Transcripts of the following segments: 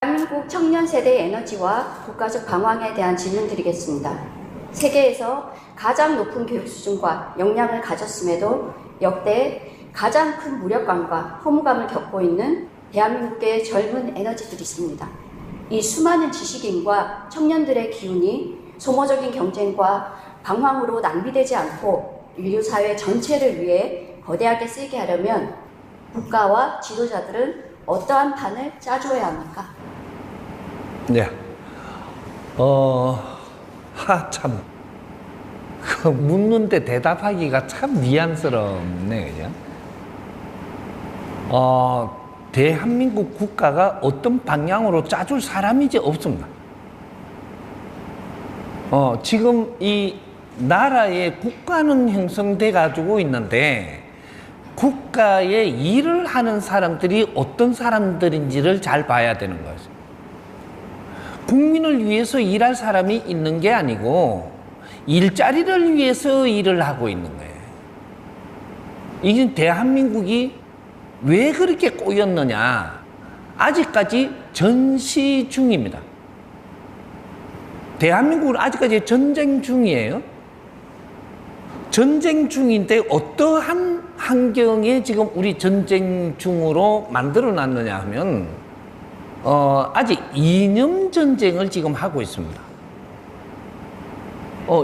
대한민국 청년 세대의 에너지와 국가적 방황에 대한 질문 드리겠습니다. 세계에서 가장 높은 교육 수준과 역량을 가졌음에도 역대 가장 큰 무력감과 허무감을 겪고 있는 대한민국의 젊은 에너지들이 있습니다. 이 수많은 지식인과 청년들의 기운이 소모적인 경쟁과 방황으로 낭비되지 않고 인류 사회 전체를 위해 거대하게 쓰이게 하려면 국가와 지도자들은 어떠한 판을 짜줘야 합니까? 네. 참. 묻는데 대답하기가 참 미안스럽네, 그죠? 대한민국 국가가 어떤 방향으로 짜줄 사람이 이제 없습니다. 지금 이 나라의 국가는 형성돼 가지고 있는데 국가의 일을 하는 사람들이 어떤 사람들인지를 잘 봐야 되는 거죠. 국민을 위해서 일할 사람이 있는 게 아니고 일자리를 위해서 일을 하고 있는 거예요. 이게 대한민국이 왜 그렇게 꼬였느냐? 아직까지 전시 중입니다. 대한민국은 아직까지 전쟁 중이에요. 전쟁 중인데 어떠한 환경에 지금 우리 전쟁 중으로 만들어 놨느냐 하면 아직 이념 전쟁을 지금 하고 있습니다.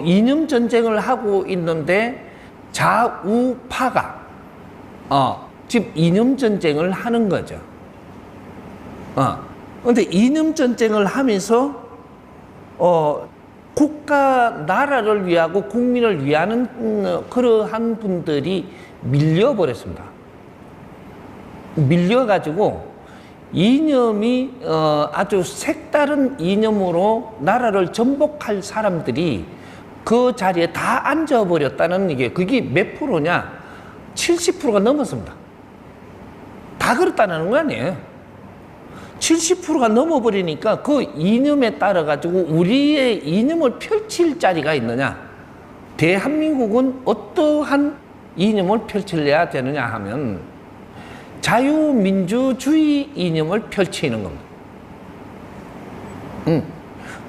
이념 전쟁을 하고 있는데 좌우파가 지금 이념 전쟁을 하는 거죠. 그런데 이념 전쟁을 하면서 국가 나라를 위하고 국민을 위하는 그러한 분들이 밀려버렸습니다. 밀려가지고 이념이 아주 색다른 이념으로 나라를 전복할 사람들이 그 자리에 다 앉아버렸다는 그게 몇 프로냐? 70%가 넘었습니다. 다 그렇다는 거 아니에요. 70%가 넘어버리니까 그 이념에 따라 가지고 우리의 이념을 펼칠 자리가 있느냐? 대한민국은 어떠한 이념을 펼쳐야 되느냐 하면 자유민주주의 이념을 펼치는 겁니다.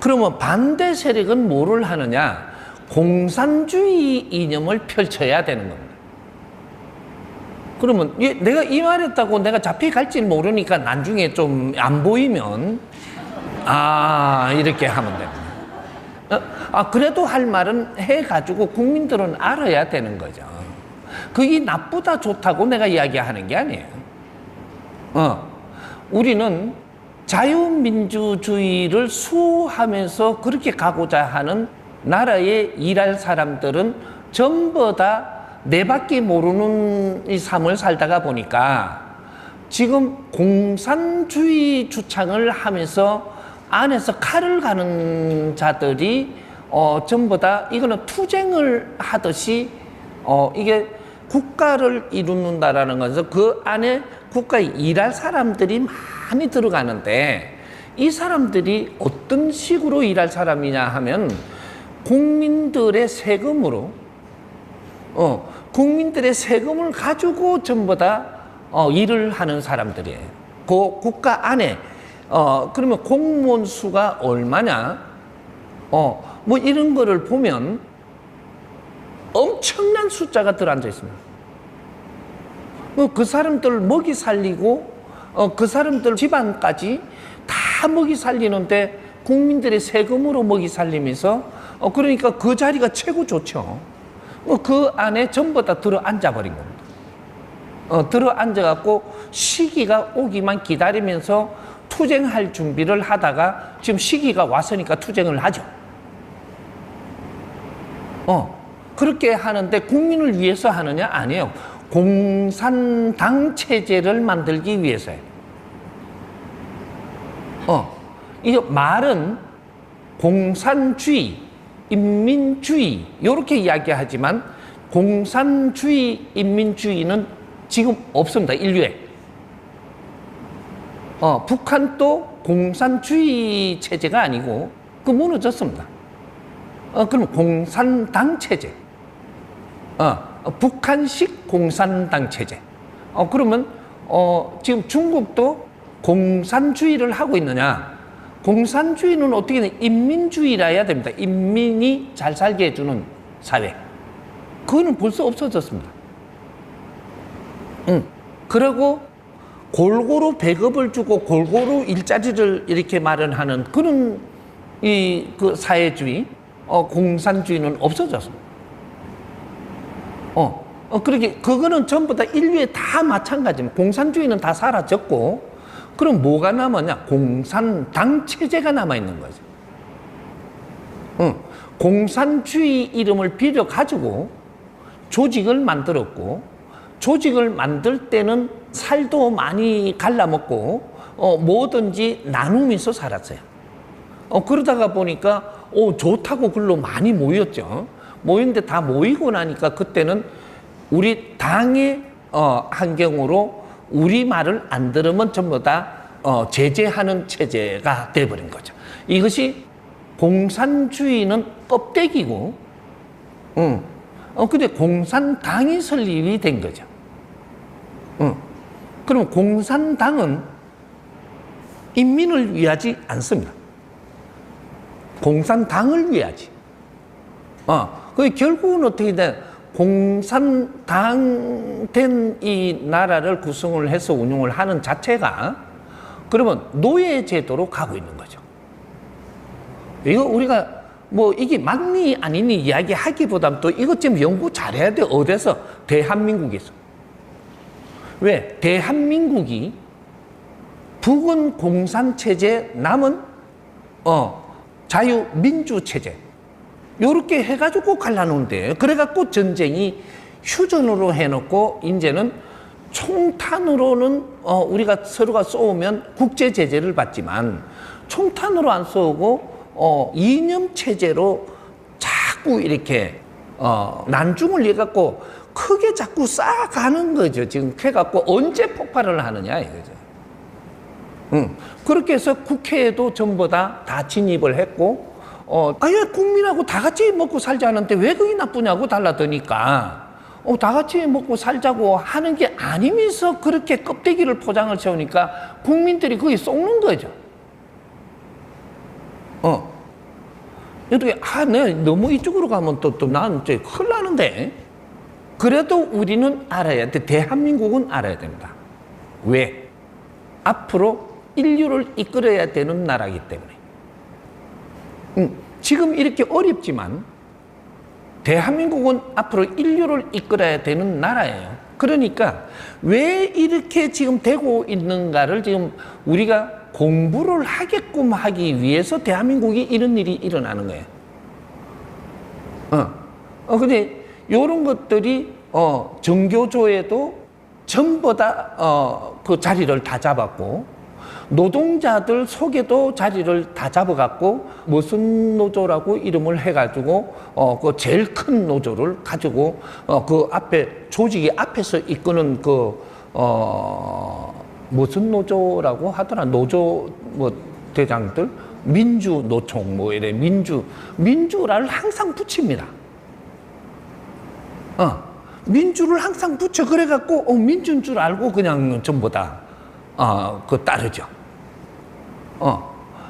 그러면 반대 세력은 뭐를 하느냐? 공산주의 이념을 펼쳐야 되는 겁니다. 그러면 내가 이 말했다고 내가 잡혀갈지 모르니까 나중에 좀 안 보이면 이렇게 하면 됩니다. 그래도 할 말은 해가지고 국민들은 알아야 되는 거죠. 그게 나쁘다 좋다고 내가 이야기하는 게 아니에요. 우리는 자유민주주의를 수호하면서 그렇게 가고자 하는 나라에 일할 사람들은 전부 다 내 밖에 모르는 이 삶을 살다가 보니까 지금 공산주의 주창을 하면서 안에서 칼을 가는 자들이 전부 다 이거는 투쟁을 하듯이 이게 국가를 이루는다라는 것은 그 안에 국가에 일할 사람들이 많이 들어가는데 이 사람들이 어떤 식으로 일할 사람이냐 하면 국민들의 세금으로 국민들의 세금을 가지고 전부 다 일을 하는 사람들이에요. 그 국가 안에 그러면 공무원 수가 얼마냐? 뭐 이런 거를 보면 엄청난 숫자가 들어앉아 있습니다. 그 사람들 먹이 살리고 그 사람들 집안까지 다 먹이 살리는데 국민들의 세금으로 먹이 살리면서 그러니까 그 자리가 최고 좋죠. 그 안에 전부 다 들어 앉아버린 겁니다. 들어 앉아갖고 시기가 오기만 기다리면서 투쟁할 준비를 하다가 지금 시기가 왔으니까 투쟁을 하죠. 그렇게 하는데 국민을 위해서 하느냐? 아니에요. 공산당 체제를 만들기 위해서예요. 이 말은 공산주의, 인민주의 이렇게 이야기하지만 공산주의, 인민주의는 지금 없습니다. 인류에. 북한도 공산주의 체제가 아니고 그 무너졌습니다. 그럼 공산당 체제. 북한식 공산당 체제. 그러면 지금 중국도 공산주의를 하고 있느냐? 공산주의는 어떻게든 인민주의라 해야 됩니다. 인민이 잘 살게 해주는 사회. 그거는 벌써 없어졌습니다. 그리고 골고루 배급을 주고 골고루 일자리를 이렇게 마련하는 그런 그 사회주의, 공산주의는 없어졌습니다. 그렇게 그거는 전부 다 인류에 다 마찬가지입니다. 공산주의는 다 사라졌고, 그럼 뭐가 남았냐? 공산당 체제가 남아 있는 거죠. 공산주의 이름을 빌려 가지고 조직을 만들었고, 조직을 만들 때는 살도 많이 갈라먹고 뭐든지 나누면서 살았어요. 그러다가 보니까 좋다고 글로 많이 모였죠. 모였는데 다 모이고 나니까 그때는 우리 당의 환경으로 우리 말을 안 들으면 전부 다 제재하는 체제가 돼버린 거죠. 이것이 공산주의는 껍데기고, 근데 공산당이 설립이 된 거죠. 그럼 공산당은 인민을 위하지 않습니다. 공산당을 위하지. 그 결국은 어떻게 돼? 공산당 된 이 나라를 구성을 해서 운영을 하는 자체가 그러면 노예 제도로 가고 있는 거죠. 이거 우리가 뭐 이게 맞니 아니니 이야기하기보다는 또 이것 좀 연구 잘해야 돼. 어디서? 대한민국에서. 왜? 대한민국이 북은 공산체제, 남은 자유민주체제 요렇게 해가지고 갈라놓은데, 그래갖고 전쟁이 휴전으로 해놓고 이제는 총탄으로는 우리가 서로가 쏘면 국제 제재를 받지만 총탄으로 안 쏘고 이념 체제로 자꾸 이렇게 난중을 해갖고 크게 자꾸 쌓아가는 거죠. 지금 해갖고 언제 폭발을 하느냐 이거죠. 그렇게 해서 국회에도 전부 다 진입을 했고, 아예 국민하고 다 같이 먹고 살자는데 왜 그게 나쁘냐고 달라드니까, 다 같이 먹고 살자고 하는 게 아니면서 그렇게 껍데기를 포장을 채우니까 국민들이 거기 쏙는 거죠. 어떻게, 내가 너무 이쪽으로 가면 또 난 큰일 나는데. 그래도 우리는 알아야 돼. 대한민국은 알아야 됩니다. 왜? 앞으로 인류를 이끌어야 되는 나라이기 때문에. 지금 이렇게 어렵지만 대한민국은 앞으로 인류를 이끌어야 되는 나라예요. 그러니까 왜 이렇게 지금 되고 있는가를 지금 우리가 공부를 하게끔 하기 위해서 대한민국이 이런 일이 일어나는 거예요. 근데 이런 것들이 정교조에도 전부 다 그 자리를 다 잡았고, 노동자들 속에도 자리를 다 잡아갖고 무슨 노조라고 이름을 해가지고 그 제일 큰 노조를 가지고 그 앞에 조직이 앞에서 이끄는 그 무슨 노조라고 하더라. 노조 뭐 대장들 민주노총 뭐 이래 민주를 항상 붙입니다. 민주를 항상 붙여. 그래갖고 민주인 줄 알고 그냥 전부 다 그 따르죠.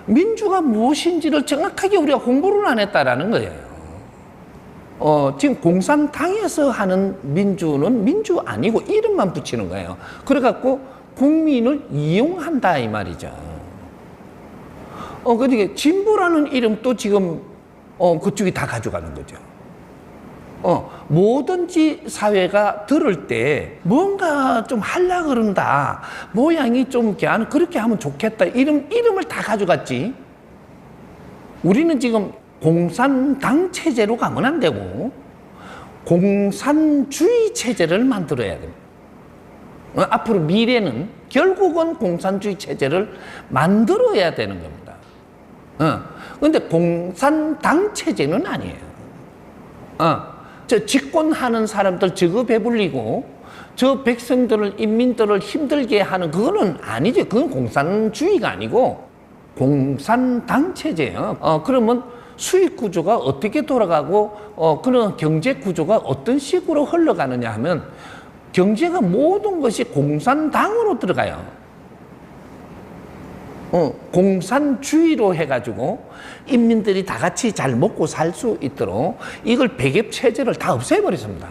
민주가 무엇인지를 정확하게 우리가 공부를 안 했다라는 거예요. 지금 공산당에서 하는 민주는 민주 아니고 이름만 붙이는 거예요. 그래갖고 국민을 이용한다 이 말이죠. 그러니까 진보라는 이름도 지금 그쪽이 다 가져가는 거죠. 뭐든지 사회가 들을 때 뭔가 좀 하려 그런다, 모양이 좀 그렇게 하면 좋겠다, 이름을 다 가져갔지. 우리는 지금 공산당 체제로 가면 안 되고 공산주의 체제를 만들어야 됩니다. 앞으로 미래는 결국은 공산주의 체제를 만들어야 되는 겁니다. 그런데 공산당 체제는 아니에요. 저 집권하는 사람들 저거 배불리고 저 백성들을, 인민들을 힘들게 하는 그거는 아니죠. 그건 공산주의가 아니고 공산당 체제예요. 그러면 수익 구조가 어떻게 돌아가고 그런 경제 구조가 어떤 식으로 흘러가느냐 하면 경제가 모든 것이 공산당으로 들어가요. 공산주의로 해가지고 인민들이 다 같이 잘 먹고 살 수 있도록 이걸 배급 체제를 다 없애버렸습니다.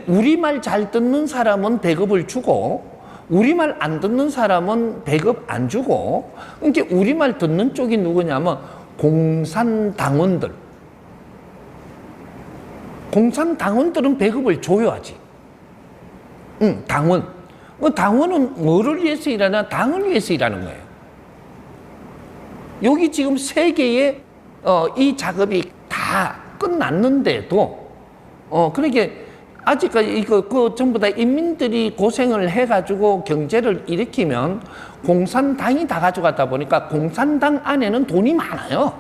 우리말 잘 듣는 사람은 배급을 주고 우리말 안 듣는 사람은 배급 안 주고, 그러니까 우리말 듣는 쪽이 누구냐면 공산당원들. 공산당원들은 배급을 줘야지. 당원. 당원은 뭐를 위해서 일하냐? 당을 위해서 일하는 거예요. 여기 지금 세계에 이 작업이 다 끝났는데도 그러니까 아직까지 이거 전부 다 인민들이 고생을 해가지고 경제를 일으키면 공산당이 다 가져가다 보니까 공산당 안에는 돈이 많아요.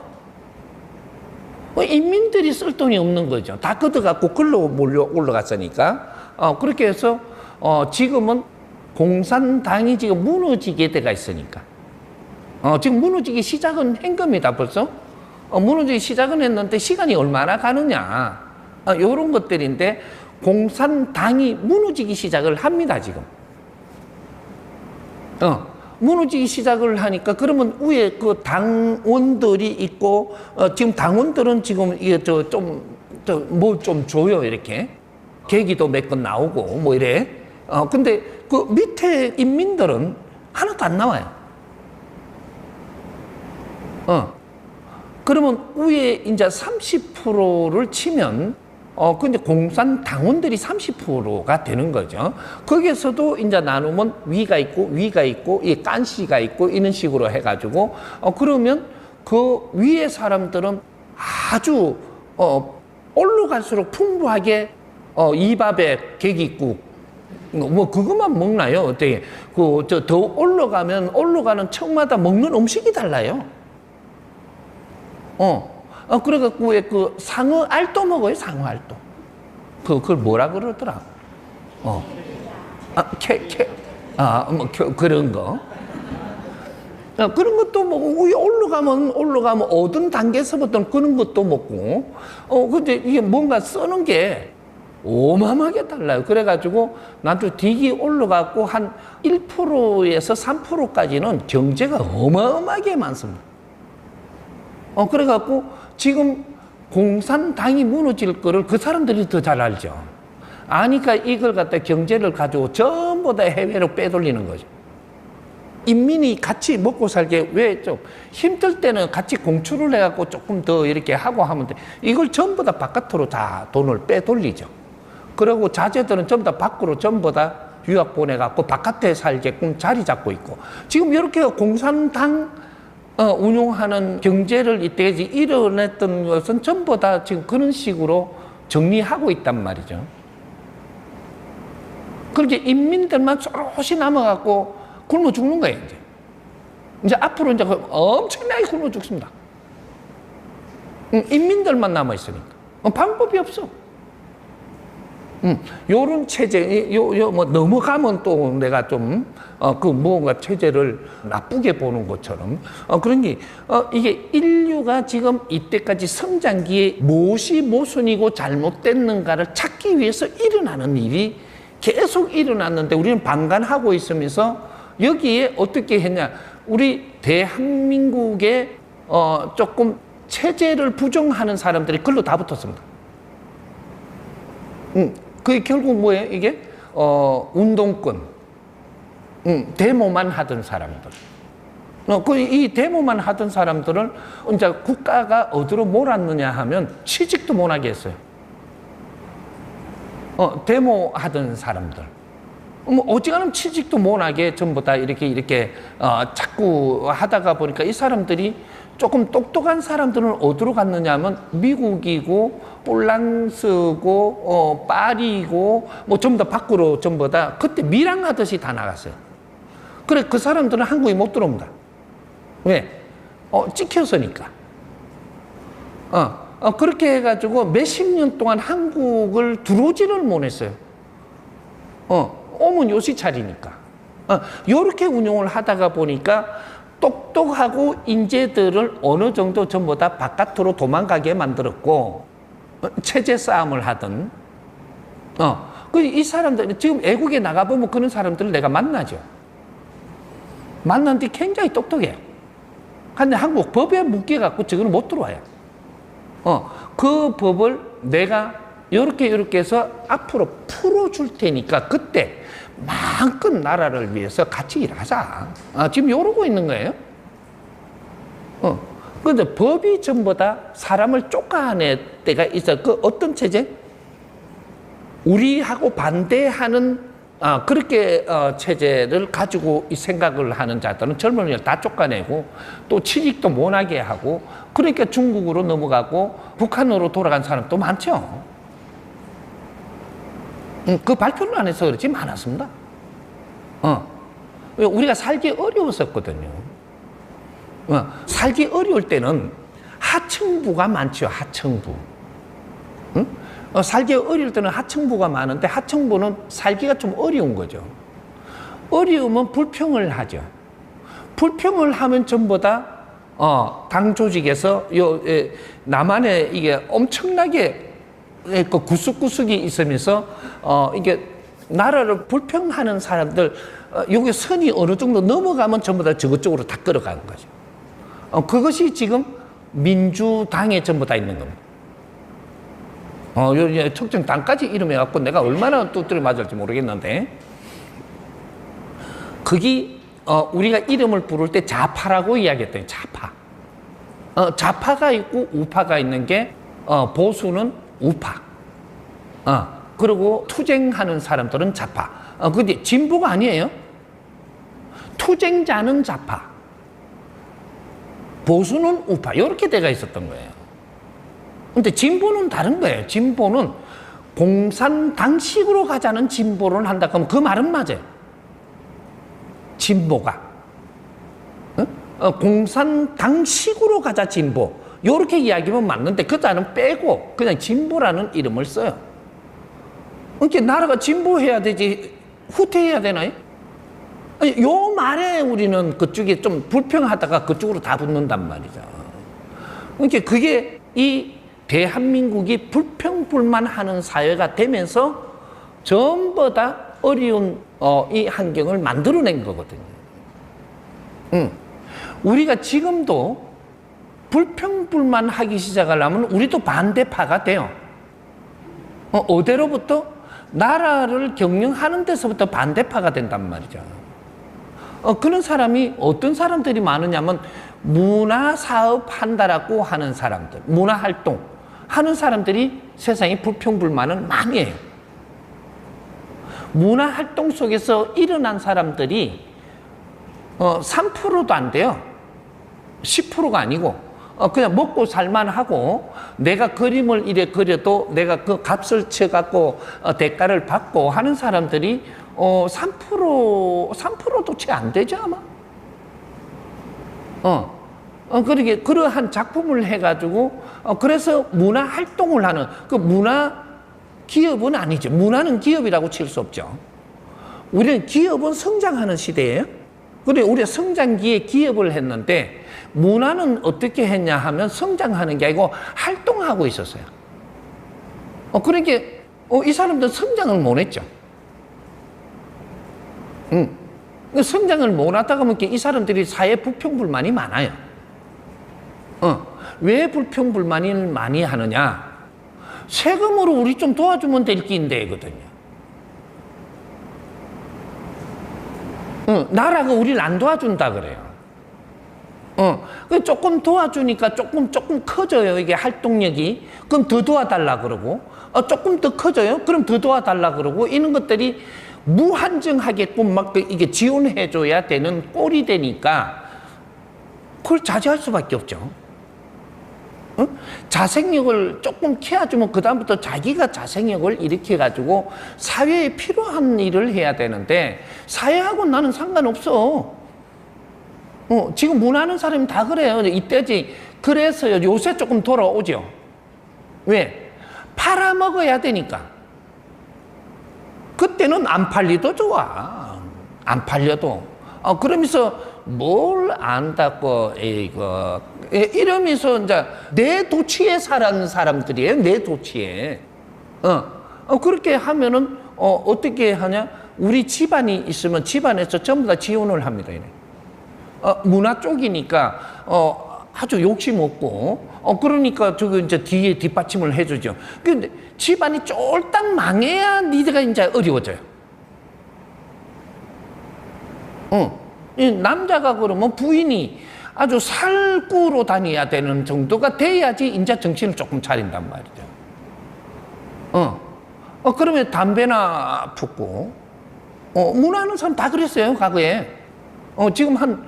인민들이 쓸 돈이 없는 거죠. 다 걷어갖고 글로 올라갔으니까. 그렇게 해서 지금은 공산당이 지금 무너지게 돼가 있으니까. 지금 무너지기 시작은 한 겁니다, 벌써. 무너지기 시작은 했는데 시간이 얼마나 가느냐. 이런 것들인데 공산당이 무너지기 시작을 합니다, 지금. 무너지기 시작을 하니까 그러면 위에 그 당원들이 있고, 지금 당원들은 지금 이게 뭐 좀 줘요, 이렇게. 계기도 몇 건 나오고, 뭐 이래. 근데 그 밑에 인민들은 하나도 안 나와요. 그러면 위에 이제 30%를 치면, 근데 공산당원들이 30%가 되는 거죠. 거기에서도 이제 나누면 위가 있고, 이 깐씨가 있고, 이런 식으로 해가지고, 그러면 그 위에 사람들은 아주, 올라갈수록 풍부하게, 이 밥에 계기국, 뭐, 그것만 먹나요? 어떻게, 더 올라가는 층마다 먹는 음식이 달라요. 그래갖고 왜 그 상어 알도 먹어요, 상어 알도. 그걸 뭐라 그러더라? 그런 거. 그런 것도 먹고, 위에 올라가면 어떤 단계에서부터는 그런 것도 먹고, 근데 이게 뭔가 쓰는 게 어마어마하게 달라요. 그래가지고, 나도 딕이 올라가고 한 1%에서 3%까지는 경제가 어마어마하게 많습니다. 그래갖고, 지금 공산당이 무너질 거를 그 사람들이 더 잘 알죠. 아니까 이걸 갖다 경제를 가지고 전부 다 해외로 빼돌리는 거죠. 인민이 같이 먹고 살게 왜 좀 힘들 때는 같이 공출을 해갖고 조금 더 이렇게 하고 하면 돼. 이걸 전부 다 바깥으로 다 돈을 빼돌리죠. 그리고 자제들은 전부 다 밖으로 전부 다 유학 보내갖고 바깥에 살게끔 자리 잡고 있고. 지금 이렇게 공산당 운용하는 경제를 이때까지 이뤄냈던 것은 전부 다 지금 그런 식으로 정리하고 있단 말이죠. 그렇게 인민들만 쏘롯이 남아갖고 굶어 죽는 거예요, 이제. 이제 앞으로 이제 엄청나게 굶어 죽습니다. 인민들만 남아있으니까. 방법이 없어. 요런 체제, 뭐 넘어가면 또 내가 좀, 무언가 체제를 나쁘게 보는 것처럼. 그런 게, 이게 인류가 지금 이때까지 성장기에 무엇이 모순이고 잘못됐는가를 찾기 위해서 일어나는 일이 계속 일어났는데 우리는 방관하고 있으면서 여기에 어떻게 했냐. 우리 대한민국에, 조금 체제를 부정하는 사람들이 글로 다 붙었습니다. 그게 결국 뭐예요, 이게? 운동권. 데모만 하던 사람들. 이 데모만 하던 사람들을 이제 국가가 어디로 몰았느냐 하면 취직도 못하게 했어요. 데모하던 사람들. 어지간하면 취직도 못하게 전부 다 이렇게, 자꾸 하다가 보니까 이 사람들이 조금 똑똑한 사람들은 어디로 갔느냐 하면 미국이고, 폴란스고, 파리고, 뭐 전부 다 밖으로 전부 다 그때 밀항하듯이 다 나갔어요. 그래, 그 사람들은 한국에 못 들어옵니다. 왜? 찍혔으니까. 그렇게 해가지고 몇십 년 동안 한국을 들어오지를 못했어요. 오면 요시 차리니까. 요렇게 운용을 하다가 보니까 똑똑하고 인재들을 어느 정도 전부 다 바깥으로 도망가게 만들었고, 체제 싸움을 하던, 이 사람들, 지금 애국에 나가보면 그런 사람들을 내가 만나죠. 만난 뒤 굉장히 똑똑해요. 근데 한국 법에 묶여갖고 저거는 못 들어와요. 그 법을 내가 이렇게 해서 앞으로 풀어줄 테니까 그때 마음껏 나라를 위해서 같이 일하자. 지금 이러고 있는 거예요. 그런데 법이 전부 다 사람을 쫓아낼 때가 있어. 그 어떤 체제? 우리하고 반대하는 그렇게 체제를 가지고 이 생각을 하는 자들은 젊은이를 다 쫓아내고 또 취직도 못하게 하고 그러니까 중국으로 넘어가고 북한으로 돌아간 사람도 많죠. 그 발표를 안 해서 그렇지 많았습니다. 우리가 살기 어려웠었거든요. 살기 어려울 때는 하층부가 많죠. 하층부. 살기 어려울 때는 하층부가 많은데 하층부는 살기가 좀 어려운 거죠. 어려우면 불평을 하죠. 불평을 하면 전부 다 당 조직에서 남한에 이게 엄청나게 그 구석구석이 있으면서 이게 나라를 불평하는 사람들 여기 선이 어느 정도 넘어가면 전부 다 저쪽으로 다 끌어가는 거죠. 그것이 지금 민주당에 전부 다 있는 겁니다. 특정 당까지 이름해 갖고 내가 얼마나 두드려 맞을지 모르겠는데 거기 우리가 이름을 부를 때 좌파라고 이야기했대요. 좌파. 좌파가 있고 우파가 있는 게 보수는 우파. 그리고 투쟁하는 사람들은 좌파. 근데 진보가 아니에요. 투쟁자는 좌파. 보수는 우파. 이렇게 돼가 있었던 거예요. 근데 진보는 다른 거예요. 진보는 공산당식으로 가자는 진보를 한다 그러면 그 말은 맞아요. 진보가. 공산당식으로 가자 진보. 이렇게 이야기하면 맞는데 그 단어는 빼고 그냥 진보라는 이름을 써요. 그러니까 나라가 진보해야 되지 후퇴해야 되나요? 아니, 요 말에 우리는 그쪽에 좀 불평하다가 그쪽으로 다 붙는단 말이죠. 그러니까 그게 이 대한민국이 불평불만하는 사회가 되면서 전부 다 어려운 이 환경을 만들어낸 거거든요. 우리가 지금도 불평불만하기 시작하려면 우리도 반대파가 돼요. 어디로부터? 나라를 경영하는 데서부터 반대파가 된단 말이죠. 그런 사람이 어떤 사람들이 많으냐면 문화사업 한다라고 하는 사람들, 문화활동 하는 사람들이 세상에 불평불만을 많이 해요. 문화활동 속에서 일어난 사람들이 3%도 안 돼요. 10%가 아니고 그냥 먹고 살만하고 내가 그림을 이래 그려도 내가 그 값을 쳐갖고 대가를 받고 하는 사람들이 3%도 채 안 되죠 아마. 그러게 그러한 작품을 해가지고 그래서 문화 활동을 하는 그 문화 기업은 아니죠. 문화는 기업이라고 칠 수 없죠. 우리는 기업은 성장하는 시대예요. 그래 우리가 성장기에 기업을 했는데 문화는 어떻게 했냐 하면 성장하는 게 아니고 활동하고 있었어요. 그러니까 이 사람들은 성장을 못 했죠. 성장을 못 하다가 보면 이 사람들이 사회 불평불만이 많아요. 왜 불평불만을 많이 하느냐? 세금으로 우리 좀 도와주면 될 끼인데거든요. 나라가 우리를 안 도와준다 그래요. 조금 도와주니까 조금 커져요. 이게 활동력이. 그럼 더 도와달라 그러고, 조금 더 커져요. 그럼 더 도와달라 그러고, 이런 것들이 무한정하게끔 막 이게 지원해줘야 되는 꼴이 되니까 그걸 자제할 수밖에 없죠. 자생력을 조금 키워주면 그다음부터 자기가 자생력을 일으켜가지고 사회에 필요한 일을 해야 되는데 사회하고 나는 상관없어. 지금 문화하는 사람이 다 그래요. 이때지. 그래서요 요새 조금 돌아오죠. 왜? 팔아먹어야 되니까. 그때는 안 팔리도 좋아. 안 팔려도. 그러면서 뭘 안다고 이거 이러면서 이제 내 도취에 살아는 사람들이에요. 내 도취에. 그렇게 하면은 어떻게 하냐? 우리 집안이 있으면 집안에서 전부 다 지원을 합니다. 이래. 문화 쪽이니까 아주 욕심 없고 그러니까 저거 이제 뒤에 뒷받침을 해주죠. 근데 집안이 쫄딱 망해야 니들가 이제 어려워져요. 이 남자가 그러면 부인이 아주 살구로 다녀야 되는 정도가 돼야지 이제 정신을 조금 차린단 말이죠. 그러면 담배나 붓고, 문화하는 사람 다 그랬어요, 과거에. 지금 한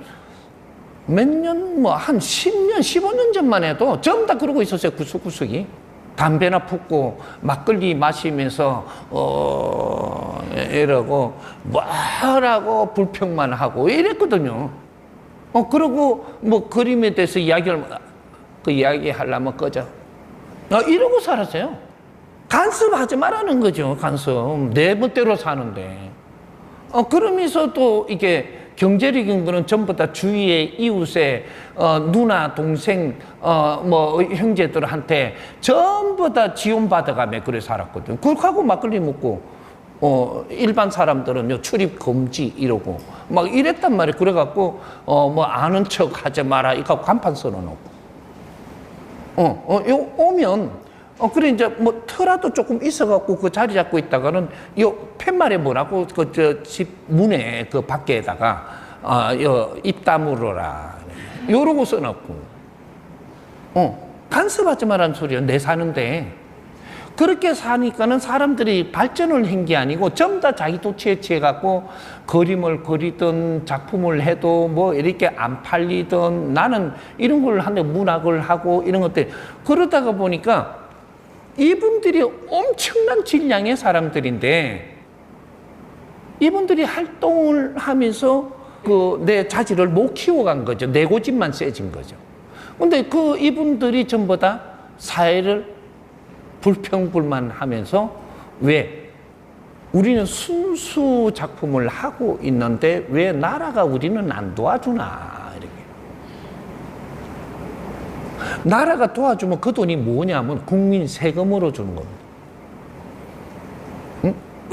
몇 년, 한 10년, 15년 전만 해도 전부 다 그러고 있었어요, 구석구석이. 담배나 붓고, 막걸리 마시면서, 이러고, 뭐라고 불평만 하고 이랬거든요. 그러고, 그림에 대해서 이야기 하려면 꺼져. 이러고 살았어요. 간섭하지 말라는 거죠, 간섭. 내 멋대로 사는데. 그러면서 또 이게 경제적인 거는 전부 다 주위의 이웃의 누나, 동생, 형제들한테 전부 다 지원받아가며 그래 살았거든. 그렇게 하고 막걸리 먹고, 일반 사람들은 출입 금지 이러고, 막 이랬단 말이에요. 그래갖고, 아는 척 하지 마라. 이거 간판 써놓고. 오면, 그래, 이제, 터라도 조금 있어갖고 그 자리 잡고 있다가는, 팻말에 뭐라고, 집 문에 그 밖에다가, 입 다물어라. 요러고 써놓고. 간섭하지 말라는 소리야. 내 사는데. 그렇게 사니까는 사람들이 발전을 한 게 아니고, 전부 다 자기 도취에 취해갖고, 그림을 그리든 작품을 해도 이렇게 안 팔리든 나는 이런 걸 하는데 문학을 하고 이런 것들. 그러다가 보니까, 이분들이 엄청난 질량의 사람들인데 이분들이 활동을 하면서 내 자질을 못 키워간 거죠. 내 고집만 세진 거죠. 근데 이분들이 전부 다 사회를 불평불만하면서 왜 우리는 순수 작품을 하고 있는데 왜 나라가 우리는 안 도와주나 이렇게. 나라가 도와주면 그 돈이 뭐냐면 국민 세금으로 주는 겁니다.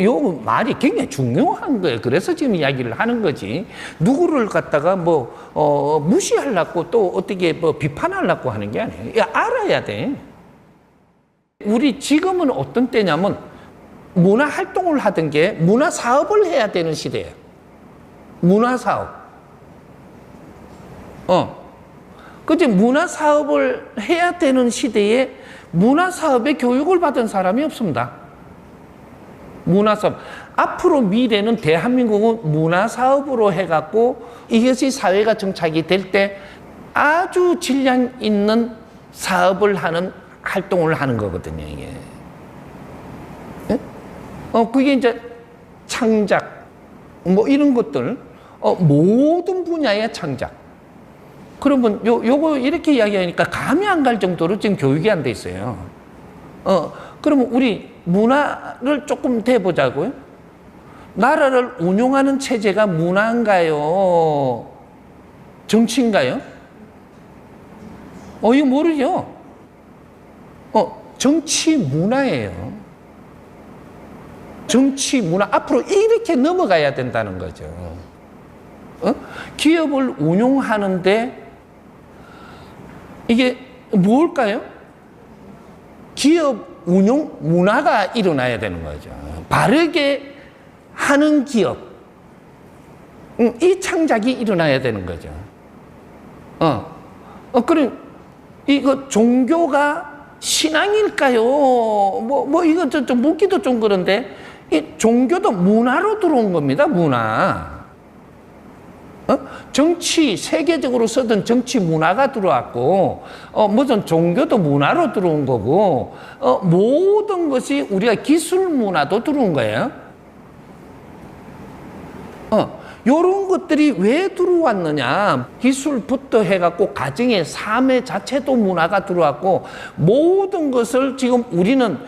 요 말이 굉장히 중요한 거예요. 그래서 지금 이야기를 하는 거지. 누구를 갖다가 무시하려고 또 어떻게 비판하려고 하는 게 아니에요. 알아야 돼. 우리 지금은 어떤 때냐면 문화 활동을 하던 게 문화 사업을 해야 되는 시대예요. 문화 사업. 그치, 문화 사업을 해야 되는 시대에 문화 사업에 교육을 받은 사람이 없습니다. 문화 사업. 앞으로 미래는 대한민국은 문화 사업으로 해갖고 이것이 사회가 정착이 될 때 아주 질량 있는 사업을 하는 활동을 하는 거거든요, 이게. 예? 그게 이제 창작, 이런 것들, 모든 분야의 창작. 그러면 요거 이렇게 이야기하니까 감이 안 갈 정도로 지금 교육이 안 돼 있어요. 그러면 우리 문화를 조금 대보자고요. 나라를 운용하는 체제가 문화인가요? 정치인가요? 이거 모르죠? 정치 문화예요. 정치 문화. 앞으로 이렇게 넘어가야 된다는 거죠. 기업을 운용하는데 이게 뭘까요? 기업 운용 문화가 일어나야 되는 거죠. 바르게 하는 기업. 이 창작이 일어나야 되는 거죠. 그럼 이거 종교가 신앙일까요? 이거 좀 묻기도 좀 그런데 이 종교도 문화로 들어온 겁니다. 문화. 정치, 세계적으로 쓰던 정치 문화가 들어왔고, 무슨 종교도 문화로 들어온 거고, 모든 것이 우리가 기술 문화도 들어온 거예요. 요런 것들이 왜 들어왔느냐. 기술부터 해갖고 가정의 삶의 자체도 문화가 들어왔고, 모든 것을 지금 우리는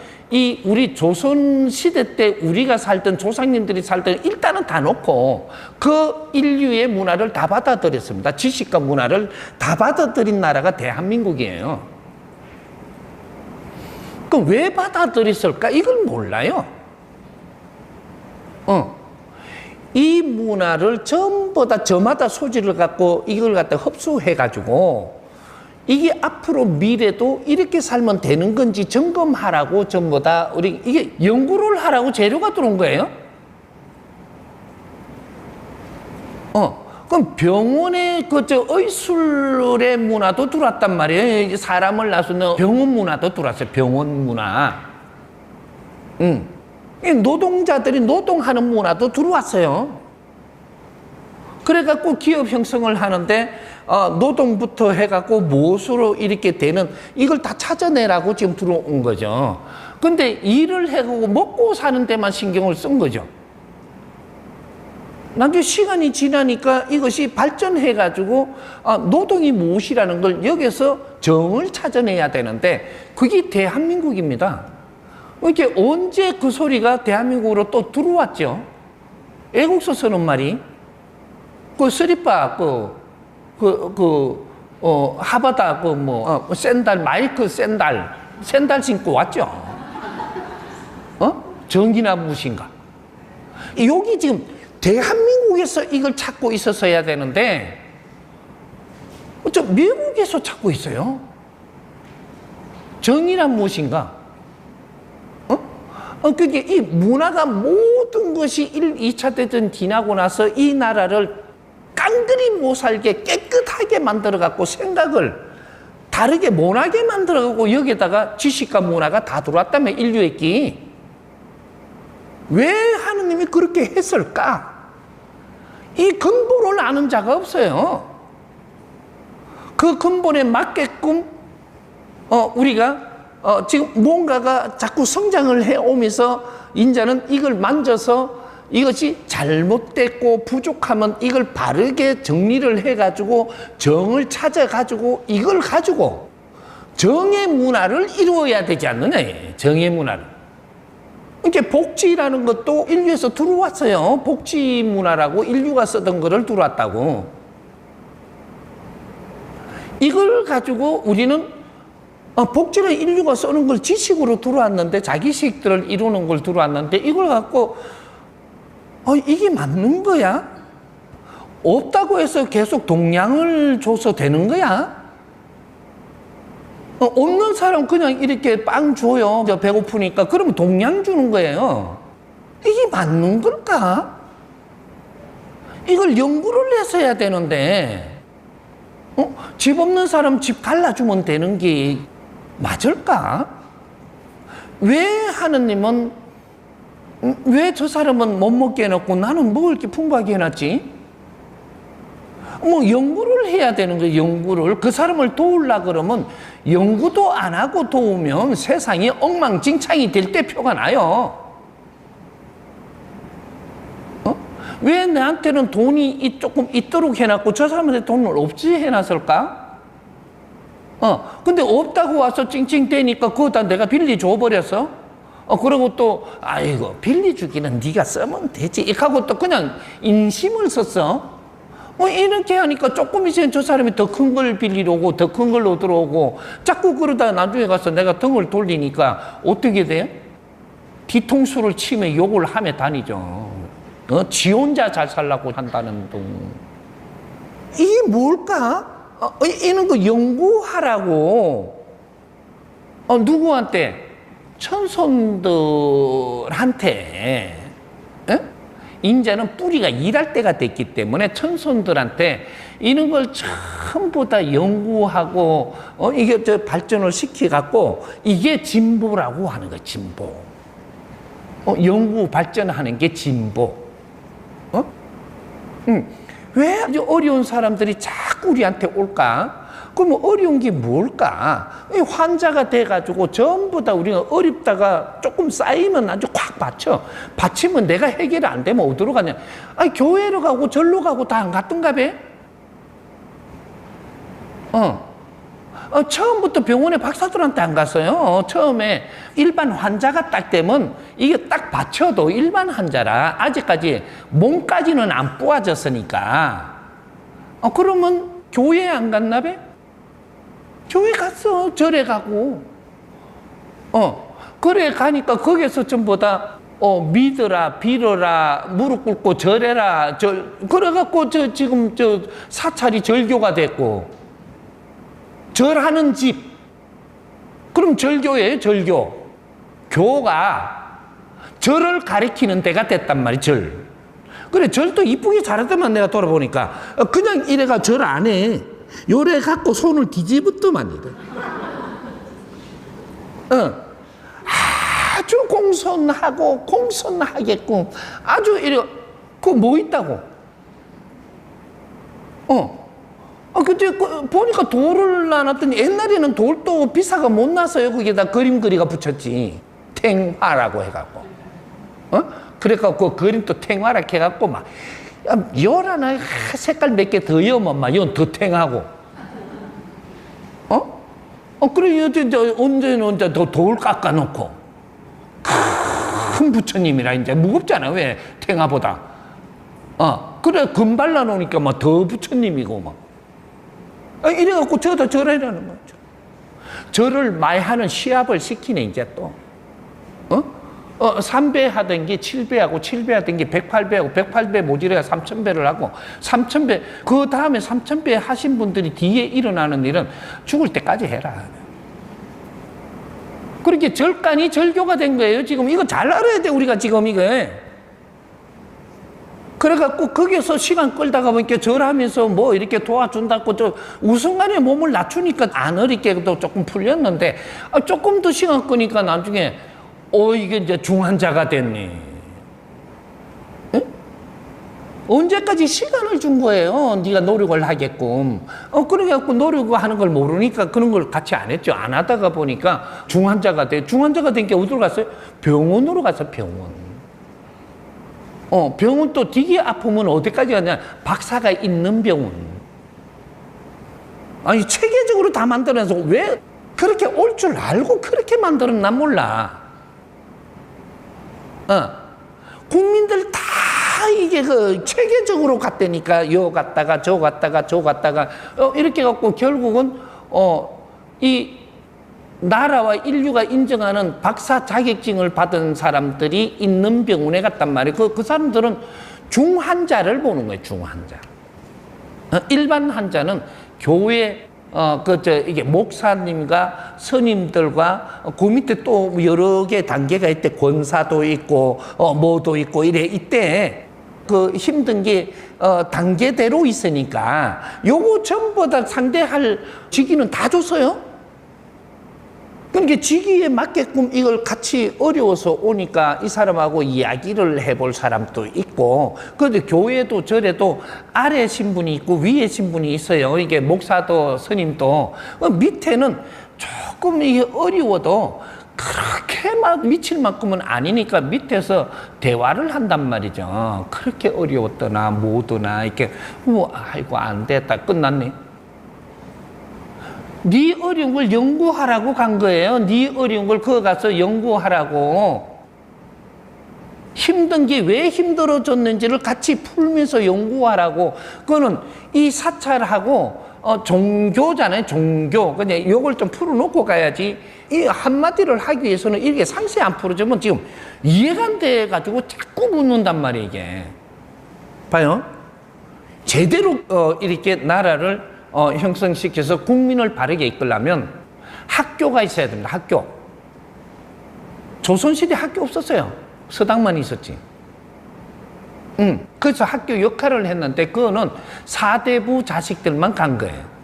우리 조선 시대 때 우리가 살던 조상님들이 살던 일단은 다 놓고 그 인류의 문화를 다 받아들였습니다. 지식과 문화를 다 받아들인 나라가 대한민국이에요. 그럼 왜 받아들였을까? 이걸 몰라요. 이 문화를 전부 다 저마다 소질을 갖고 이걸 갖다 흡수해가지고 이게 앞으로 미래도 이렇게 살면 되는 건지 점검하라고 전부 다 우리 이게 연구를 하라고 재료가 들어온 거예요. 그럼 병원에 그저 의술의 문화도 들어왔단 말이에요. 사람을 나서는 병원 문화도 들어왔어요. 병원 문화. 노동자들이 노동하는 문화도 들어왔어요. 그래갖고 기업 형성을 하는데 노동부터 해갖고 무엇으로 이렇게 되는 이걸 다 찾아내라고 지금 들어온 거죠. 근데 일을 해갖고 먹고 사는 데만 신경을 쓴 거죠. 나중에 시간이 지나니까 이것이 발전해가지고 노동이 무엇이라는 걸 여기서 정을 찾아내야 되는데 그게 대한민국입니다. 이게 언제 그 소리가 대한민국으로 또 들어왔죠? 애국서 쓰는 말이 그 쓰리빠 하바다 샌달 마이크 샌달 신고 왔죠? 정기나 무엇인가? 여기 지금 대한민국에서 이걸 찾고 있었어야 되는데 미국에서 찾고 있어요. 정의란 무엇인가? 그게 이 문화가 모든 것이 1, 2차 대전 지나고 나서 이 나라를 깡그리 못 살게 깨끗하게 만들어갖고 생각을 다르게 못하게 만들어갖고 여기에다가 지식과 문화가 다 들어왔다며 인류의 끼. 왜 하느님이 그렇게 했을까? 이 근본을 아는 자가 없어요. 그 근본에 맞게끔 우리가 지금 뭔가가 자꾸 성장을 해오면서 인자는 이걸 만져서 이것이 잘못됐고 부족하면 이걸 바르게 정리를 해가지고 정을 찾아가지고 이걸 가지고 정의 문화를 이루어야 되지 않느냐. 정의 문화를. 이렇게 복지라는 것도 인류에서 들어왔어요. 복지 문화라고 인류가 쓰던 거를 들어왔다고. 이걸 가지고 우리는 복지를 인류가 쓰는 걸 지식으로 들어왔는데 자기식들을 이루는 걸 들어왔는데 이걸 갖고 이게 맞는 거야? 없다고 해서 계속 동량을 줘서 되는 거야? 없는 사람 그냥 이렇게 빵 줘요. 배고프니까. 그러면 동량 주는 거예요. 이게 맞는 걸까? 이걸 연구를 했어야 되는데 집 없는 사람 집 갈라주면 되는 게 맞을까? 왜 하느님은 왜 저 사람은 못 먹게 해놓고 나는 먹을 게 풍부하게 해놨지? 연구를 해야 되는 거예요. 연구를. 그 사람을 도우려 그러면 연구도 안 하고 도우면 세상이 엉망진창이 될 때 표가 나요. 왜 나한테는 돈이 조금 있도록 해놨고 저 사람한테 돈을 없이 해놨을까? 근데 없다고 와서 찡찡대니까 그거 다 내가 빌려줘 버렸어? 그러고 또 아이고 빌려주기는 네가 쓰면 되지 이렇게 하고 또 그냥 인심을 썼어. 이렇게 하니까 조금 있으면 저 사람이 더 큰 걸 빌리러 오고 더 큰 걸로 들어오고 자꾸 그러다 나중에 가서 내가 등을 돌리니까 어떻게 돼? 뒤통수를 치며 욕을 하며 다니죠. 지 혼자 잘 살라고 한다는 둥. 이게 뭘까? 이런 거 연구하라고. 누구한테? 천손들한테. 인자는 뿌리가 일할 때가 됐기 때문에 천손들한테 이런 걸 전부 다 연구하고 이게 발전을 시켜갖고 이게 진보라고 하는 거야. 진보. 연구 발전하는 게 진보. 왜 어려운 사람들이 자꾸 우리한테 올까? 그러면 어려운 게 뭘까? 환자가 돼가지고 전부 다 우리가 어렵다가 조금 쌓이면 아주 콱 받쳐. 받치면 내가 해결이 안 되면 어디로 가냐? 교회로 가고 절로 가고 다 안 갔던가 봐? 처음부터 병원에 박사들한테 안 갔어요. 처음에 일반 환자가 딱 되면 이게 딱 받쳐도 일반 환자라 아직까지 몸까지는 안 뿌아졌으니까. 그러면 교회에 안 갔나 봐? 교회 갔어. 절에 가고. 그래 가니까 거기서 전부 다 믿어라, 빌어라, 무릎 꿇고 절해라, 그래갖고 지금 사찰이 절교가 됐고, 절하는 집. 그럼 절교예요, 절교. 교가 절을 가리키는 데가 됐단 말이에요, 절. 그래, 절도 이쁘게 잘하더만 내가 돌아보니까. 그냥 이래가 절 안 해. 요래 갖고 손을 뒤집었더만 이래. 아주 공손하게끔 아주 이래. 그거 뭐 있다고? 그때 보니까 돌을 놔놨더니 옛날에는 돌도 비싸가 못 나서요. 거기에다 그림 그리가 붙였지. 탱화라고 해갖고. 그래갖고 그 그림도 탱화라 해갖고 막 열하나 색깔 몇 개 더 여면 막 이건 더 탱하고. 그래 언제는 더 돌 깎아놓고 큰 부처님이라 이제 무겁잖아. 왜 탱화보다. 그래 금 발라놓으니까 막 더 부처님이고 막. 이래갖고 저도 절하라는 거죠. 절을 말하는 시합을 시키네 이제 또. 3배 하던 게 7배 하고 7배 하던 게 108배 하고 108배 모자라야 3000배를 하고 3000배 그 다음에 3000배 하신 분들이 뒤에 일어나는 일은 죽을 때까지 해라. 그렇게 절간이 절교가 된 거예요. 지금 이거 잘 알아야 돼 우리가 지금 이거. 그래갖고 거기서 시간 끌다가 보니까 절하면서 뭐 이렇게 도와준다고 우선간에 몸을 낮추니까 안 어렵게도 조금 풀렸는데 조금 더 시간 끄니까 나중에 이게 이제 중환자가 됐니? 에? 언제까지 시간을 준 거예요? 네가 노력을 하게끔. 그래갖고 노력하는 걸 모르니까 그런 걸 같이 안 했죠. 안 하다가 보니까 중환자가 돼. 중환자가 된 게 어디로 갔어요? 병원으로 가서 병원. 병원 또 되게 아프면 어디까지 가냐? 박사가 있는 병원. 아니 체계적으로 다 만들어서 왜 그렇게 올 줄 알고 그렇게 만들었나 몰라. 국민들 다 이게 그 체계적으로 갔다니까 요 갔다가 저 갔다가 저 갔다가 이렇게 갖고 결국은 이 나라와 인류가 인정하는 박사 자격증을 받은 사람들이 있는 병원에 갔단 말이에요. 그 사람들은 중환자를 보는 거예요. 중환자. 일반 환자는 교회 이게 목사님과 스님들과 그 밑에 또 여러 개 단계가 있대. 권사도 있고, 뭐도 있고, 이때 그 힘든 게, 단계대로 있으니까 요거 전부 다 상대할 직위는 다 줬어요. 그러니까 직위에 맞게끔 이걸 같이 어려워서 오니까 이 사람하고 이야기를 해볼 사람도 있고, 그런데 교회도 절에도 아래 신분이 있고 위에 신분이 있어요. 이게 목사도 스님도. 밑에는 조금 이게 어려워도 그렇게 막 미칠 만큼은 아니니까 밑에서 대화를 한단 말이죠. 그렇게 어려웠더나 뭐더나 이렇게 아이고 안 됐다 끝났네. 네 어려운 걸 연구하라고 간 거예요. 네 어려운 걸 그거 가서 연구하라고. 힘든 게 왜 힘들어졌는지를 같이 풀면서 연구하라고. 그거는 이 사찰하고 종교잖아요. 종교. 그냥 요걸 좀 풀어놓고 가야지. 이 한마디를 하기 위해서는 이렇게 상세히 안 풀어주면 지금 이해가 안 돼가지고 자꾸 묻는단 말이에요. 이게. 봐요. 제대로 이렇게 나라를 형성시켜서 국민을 바르게 이끌려면 학교가 있어야 됩니다. 학교. 조선시대 학교 없었어요. 서당만 있었지. 그래서 학교 역할을 했는데 그거는 사대부 자식들만 간 거예요.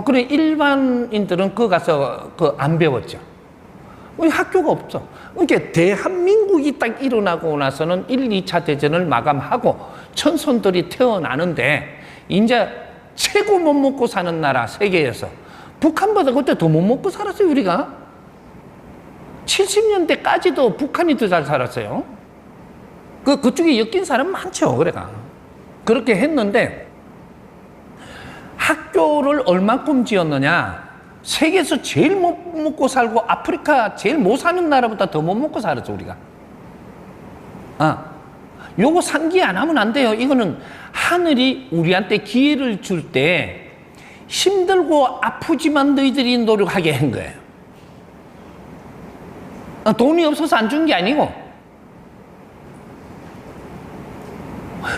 그래 일반인들은 그거 가서 안 배웠죠. 학교가 없어. 그러니까 대한민국이 딱 일어나고 나서는 1, 2차 대전을 마감하고 천손들이 태어나는데 이제 최고 못 먹고 사는 나라 세계에서 북한보다 그때 더 못 먹고 살았어요. 우리가 70년대까지도 북한이 더 잘 살았어요. 그쪽에 엮인 사람 많죠. 그래가 그렇게 했는데 학교를 얼마큼 지었느냐? 세계에서 제일 못 먹고 살고 아프리카 제일 못 사는 나라보다 더 못 먹고 살았죠. 우리가. 요거 상기 안 하면 안 돼요. 이거는 하늘이 우리한테 기회를 줄 때 힘들고 아프지만 너희들이 노력하게 한 거예요. 돈이 없어서 안 준 게 아니고,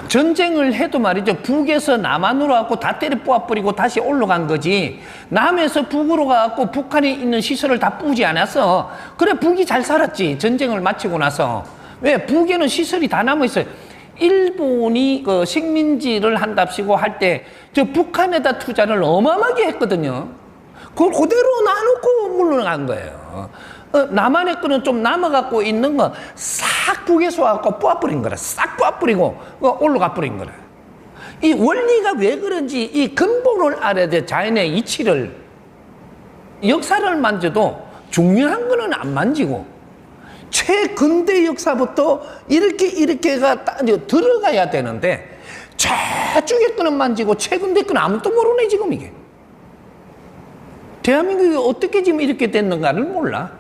전쟁을 해도 말이죠, 북에서 남한으로 가고 다 때려 뽑아버리고 다시 올라간 거지, 남에서 북으로 가고 북한에 있는 시설을 다 부지 않았어. 그래 북이 잘 살았지, 전쟁을 마치고 나서. 왜? 북에는 시설이 다 남아있어요. 일본이 그 식민지를 한답시고 할 때 저 북한에다 투자를 어마어마하게 했거든요. 그걸 그대로 놔놓고 물러난 거예요. 남한의 거는 좀 남아갖고 있는 거 싹 북에서 와갖고 뽑아버린 거라. 싹 뽑아버리고 올라가 버린 거라. 이 원리가 왜 그런지 이 근본을 알아야 돼. 자연의 이치를. 역사를 만져도 중요한 거는 안 만지고 최근대 역사부터 이렇게가 들어가야 되는데 저쪽에 거는 만지고 최근대 거는 아무도 모르네 지금 이게. 대한민국이 어떻게 지금 이렇게 됐는가를 몰라.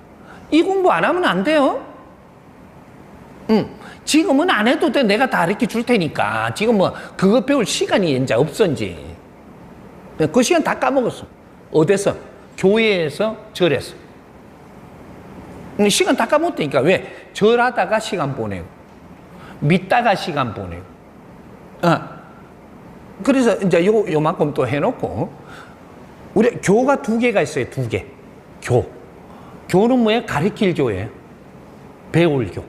이 공부 안 하면 안 돼요. 지금은 안 해도 돼. 내가 다 가르쳐 줄 테니까. 지금 뭐 그거 배울 시간이 이제 없었지. 그 시간 다 까먹었어. 어디서? 교회에서, 절에서. 시간 다 까먹었다니까. 왜? 절하다가 시간 보내고 믿다가 시간 보내고. 그래서 이제 요만큼 또 해놓고, 우리 교가 2개가 있어요. 2개. 교는 뭐예요? 가르칠 교예요. 배울 교.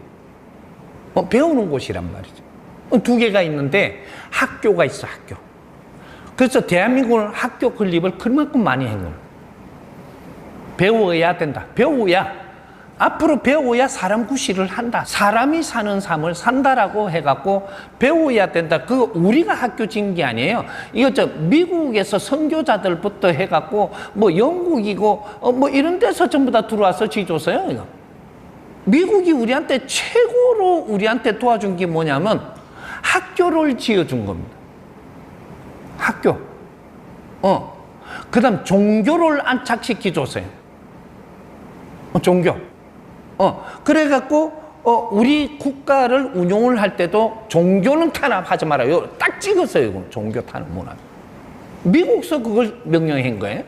배우는 곳이란 말이죠. 2개가 있는데 학교가 있어, 학교. 그래서 대한민국은 학교 건립을 그만큼 많이 한 거예요. 배워야 된다. 앞으로 배워야 사람 구실을 한다. 사람이 사는 삶을 산다라고 해갖고 배워야 된다. 그거 우리가 학교 진 게 아니에요. 이거 미국에서 선교자들부터 해갖고 뭐 영국이고 뭐 이런 데서 전부 다 들어와서 지줬어요. 이거. 미국이 우리한테 최고로 우리한테 도와준 게 뭐냐면 학교를 지어준 겁니다. 학교. 그 다음 종교를 안착시켜 줬어요. 종교. 그래갖고 우리 국가를 운용을 할 때도 종교는 탄압하지 말아요. 딱 찍었어요. 이거. 종교 탄압 문화. 미국서 그걸 명령한 거예요.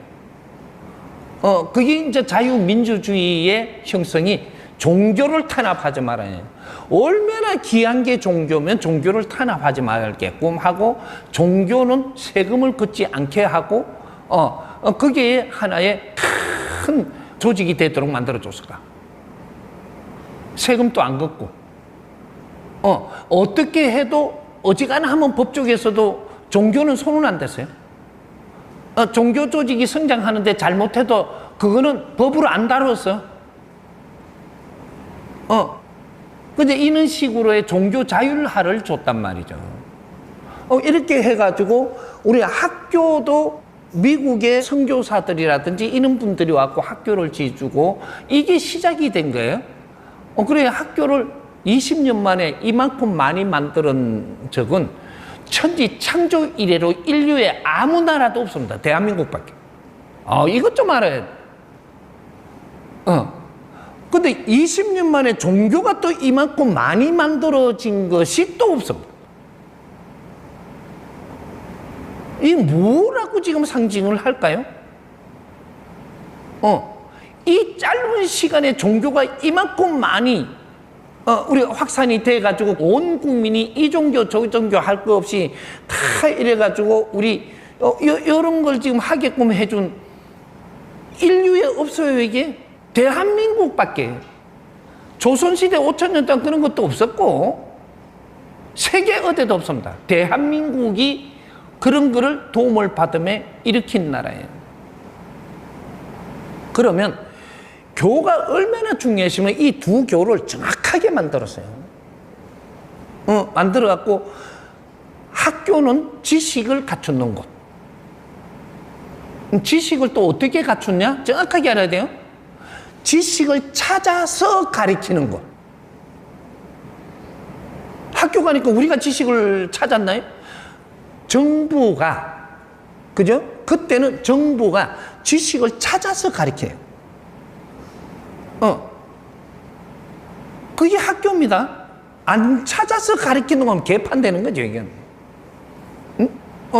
그게 이제 자유민주주의의 형성이 종교를 탄압하지 말아요. 얼마나 귀한 게 종교면 종교를 탄압하지 말게끔 하고, 종교는 세금을 걷지 않게 하고, 그게 하나의 큰 조직이 되도록 만들어줬을까. 세금도 안 걷고, 어떻게 해도 어지간하면 하면 법조계에서도 종교는 손은 안 댔어요. 종교 조직이 성장하는데 잘못해도 그거는 법으로 안 다뤘어. 근데 이런 식으로의 종교 자율화를 줬단 말이죠. 이렇게 해가지고 우리 학교도 미국의 선교사들이라든지 이런 분들이 와서 학교를 지어주고 이게 시작이 된 거예요. 그래 학교를 20년 만에 이만큼 많이 만드는 적은 천지 창조 이래로 인류의 아무 나라도 없습니다. 대한민국밖에. 이것 좀 알아야 돼. 근데 20년 만에 종교가 또 이만큼 많이 만들어진 것이 또 없습니다. 이 뭐라고 지금 상징을 할까요? 이 짧은 시간에 종교가 이만큼 많이 우리 확산이 돼가지고 온 국민이 이 종교 저 종교 할 거 없이 다 이래가지고 우리 이런 걸 지금 하게끔 해준 인류에 없어요. 이게 대한민국밖에. 조선시대 5,000년 동안 그런 것도 없었고 세계 어디도 없습니다. 대한민국이 그런 거를 도움을 받음에 일으킨 나라예요. 그러면 교가 얼마나 중요하시면 이 2교를 정확하게 만들었어요. 만들어갖고 학교는 지식을 갖추는 곳. 지식을 또 어떻게 갖추냐? 정확하게 알아야 돼요. 지식을 찾아서 가르치는 것. 학교 가니까 우리가 지식을 찾았나요? 정부가, 그죠? 그때는 정부가 지식을 찾아서 가르쳐요. 그게 학교입니다. 안 찾아서 가르치는 건 개판되는 거죠, 이게. 응?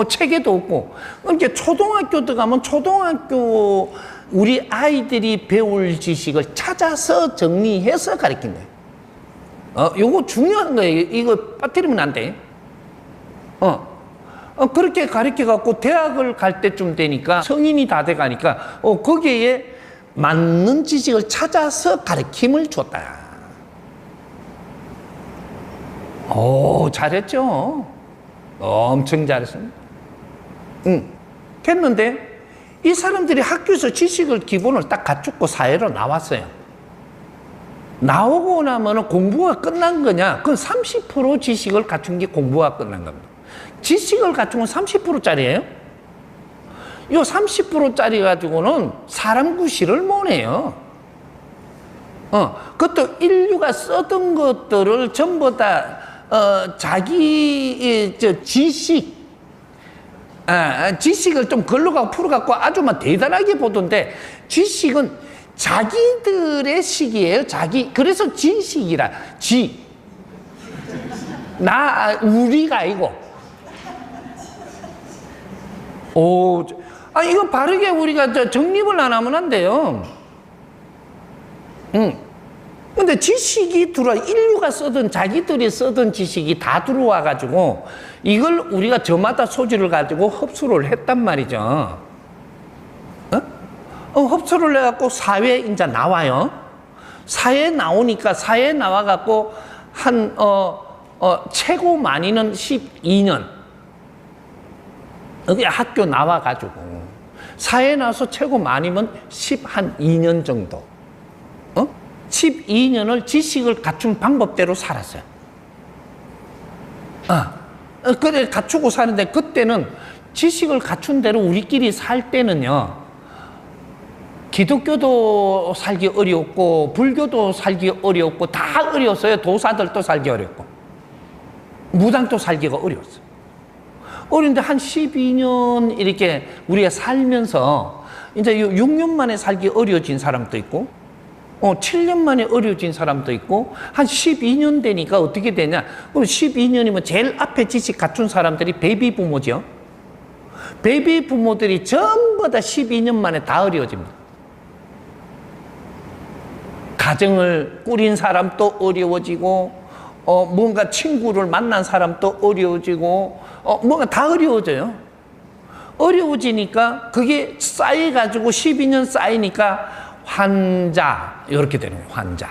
체계도 없고. 이렇게 초등학교 들어가면 초등학교 우리 아이들이 배울 지식을 찾아서 정리해서 가르친 거예요. 요거 중요한 거예요. 이거 빠뜨리면 안 돼. 그렇게 가르쳐갖고 대학을 갈 때쯤 되니까 성인이 다 돼가니까 거기에 맞는 지식을 찾아서 가르침을 줬다. 잘했죠. 엄청 잘했습니다. 했는데 이 사람들이 학교에서 지식을 기본을 딱 갖추고 사회로 나왔어요. 나오고 나면 공부가 끝난 거냐? 그건 30% 지식을 갖춘 게 공부가 끝난 겁니다. 지식을 갖춘 건 30%짜리예요. 이 30%짜리 가지고는 사람 구실을 못해요. 그것도 인류가 쓰던 것들을 전부 다 자기 지식을 좀 걸러가고 풀어갖고 아주 막 대단하게 보던데, 지식은 자기들의 식이에요. 그래서 지식이라. 우리가 아니고. 이거 바르게 우리가 정립을 안 하면 안 돼요. 근데 지식이 인류가 쓰던, 자기들이 쓰던 지식이 다 들어와가지고, 이걸 우리가 저마다 소질을 가지고 흡수를 했단 말이죠. 흡수를 해갖고 사회에 이제 나와요. 사회에 나오니까, 사회에 나와갖고, 최고 많이는 12년. 여기 학교 나와가지고, 사회에 나와서 최고 많이면 12년 정도. 12년을 지식을 갖춘 방법대로 살았어요. 그래, 갖추고 사는데, 그때는 지식을 갖춘 대로 우리끼리 살 때는요, 기독교도 살기 어려웠고, 불교도 살기 어려웠고, 다 어려웠어요. 도사들도 살기 어렵고, 무당도 살기가 어려웠어요. 어린데 한 12년 이렇게 우리가 살면서, 이제 6년 만에 살기 어려워진 사람도 있고, 7년 만에 어려워진 사람도 있고, 한 12년 되니까 어떻게 되냐? 그럼 12년이면 제일 앞에 지식 갖춘 사람들이 베이비 부모죠. 베이비 부모들이 전부 다 12년 만에 다 어려워집니다. 가정을 꾸린 사람도 어려워지고, 뭔가 친구를 만난 사람도 어려워지고, 뭔가 다 어려워져요. 어려워지니까 그게 쌓여가지고 12년 쌓이니까 환자, 이렇게 되는 거예요. 환자.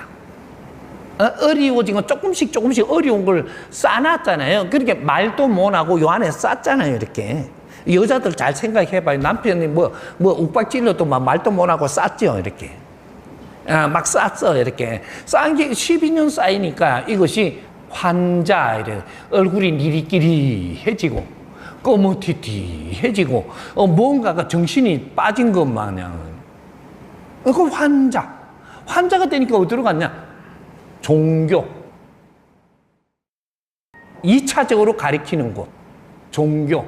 어려워진 건 조금씩 어려운 걸 쌓아놨잖아요. 그렇게 말도 못하고 요 안에 쌓잖아요. 이렇게. 여자들 잘 생각해봐요. 남편이 뭐 욱박 찔러도 막 말도 못하고 쌓죠. 이렇게. 막 쌓았어. 이렇게. 쌓은 게 12년 쌓이니까 이것이 환자, 이래. 얼굴이 니리끼리해지고, 꺼머티티해지고, 뭔가가 정신이 빠진 것 마냥. 그 환자가 되니까 어디로 갔냐? 종교. 2차적으로 가리키는 곳. 종교.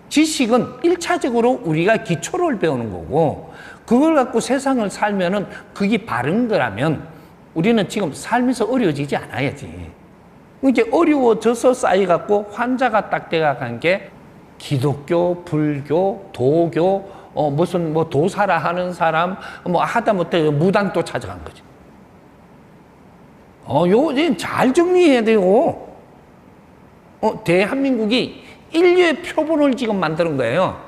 지식은 1차적으로 우리가 기초를 배우는 거고, 그걸 갖고 세상을 살면은 그게 바른 거라면 우리는 지금 살면서 어려워지지 않아야지. 이게 어려워져서 쌓여갖고 환자가 딱 돼간 게 기독교, 불교, 도교, 무슨 도사라 하는 사람, 하다못해 무당도 찾아간 거죠. 요즘 잘 정리해야 되고, 대한민국이 인류의 표본을 지금 만드는 거예요.